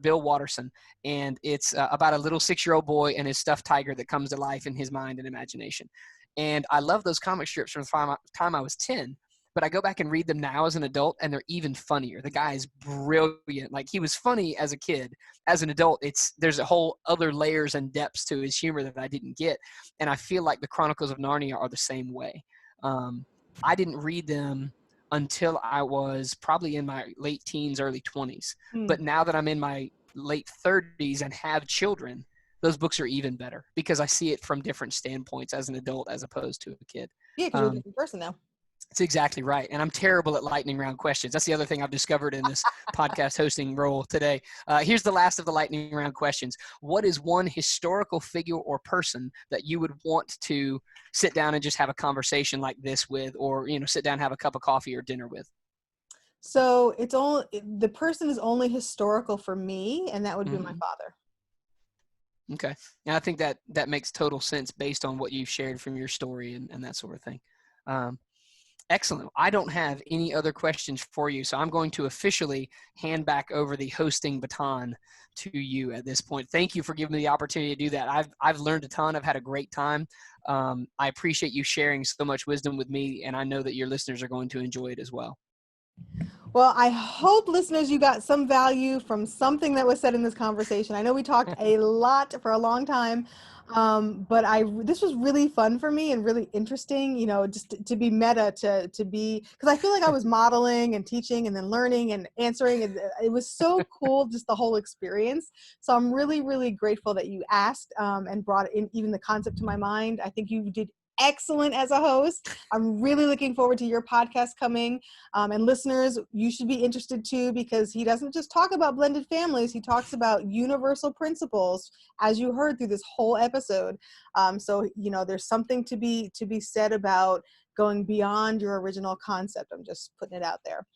Bill Watterson, and it's about a little 6-year-old boy and his stuffed tiger that comes to life in his mind and imagination. And I love those comic strips from the time I was 10, but I go back and read them now as an adult, and they're even funnier. The guy is brilliant. Like, he was funny as a kid. As an adult, there's a whole other layers and depths to his humor that I didn't get, and I feel like the Chronicles of Narnia are the same way. I didn't read them until I was probably in my late teens, early 20s. But now that I'm in my late 30s and have children, those books are even better because I see it from different standpoints as an adult as opposed to a kid. Yeah, because you're a different person now. That's exactly right. And I'm terrible at lightning round questions. That's the other thing I've discovered in this podcast hosting role today. Here's the last of the lightning round questions. What is one historical figure or person that you would want to sit down and just have a conversation like this with, or, sit down and have a cup of coffee or dinner with? So the person is only historical for me, and that would be my father. Okay. And I think that makes total sense based on what you've shared from your story and that sort of thing. Excellent. I don't have any other questions for you, so I'm going to officially hand back over the hosting baton to you at this point. Thank you for giving me the opportunity to do that. I've learned a ton. I've had a great time. I appreciate you sharing so much wisdom with me, and I know that your listeners are going to enjoy it as well. Well, I hope, listeners, you got some value from something that was said in this conversation. I know we talked a lot for a long time, but this was really fun for me and really interesting, just to be meta, to be, because I feel like I was modeling and teaching and then learning and answering, and it was so cool, just the whole experience. So I'm really, really grateful that you asked and brought in even the concept to my mind. I think you did excellent as a host. I'm really looking forward to your podcast coming. And listeners, you should be interested too, because he doesn't just talk about blended families. He talks about universal principles, as you heard through this whole episode. So, there's something to be said about going beyond your original concept. I'm just putting it out there.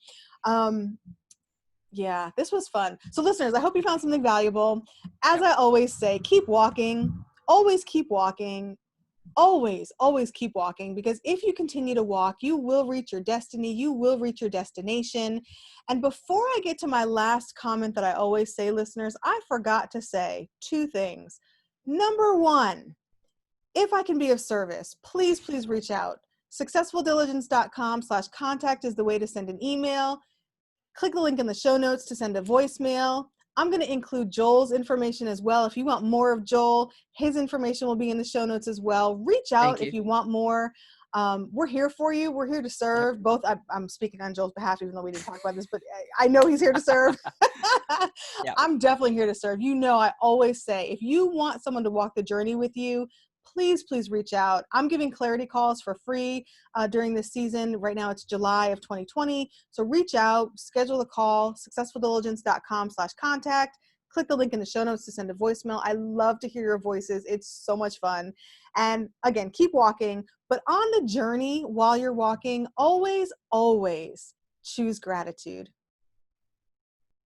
Yeah, this was fun. So listeners, I hope you found something valuable. As I always say, keep walking, always keep walking. Always, always keep walking, because if you continue to walk, you will reach your destiny. You will reach your destination. And before I get to my last comment that I always say, listeners, I forgot to say 2 things. Number 1, if I can be of service, please, please reach out. successfuldiligence.com/contact is the way to send an email. Click the link in the show notes to send a voicemail. I'm going to include Joel's information as well. If you want more of Joel, his information will be in the show notes as well. Reach out if you want more. We're here for you. We're here to serve. Both, I'm speaking on Joel's behalf, even though we didn't talk about this, but I know he's here to serve. I'm definitely here to serve. I always say, if you want someone to walk the journey with you, please, please reach out. I'm giving clarity calls for free during this season. Right now it's July of 2020. So reach out, schedule a call, successfuldiligence.com/contact. Click the link in the show notes to send a voicemail. I love to hear your voices. It's so much fun. And again, keep walking. But on the journey while you're walking, always, always choose gratitude.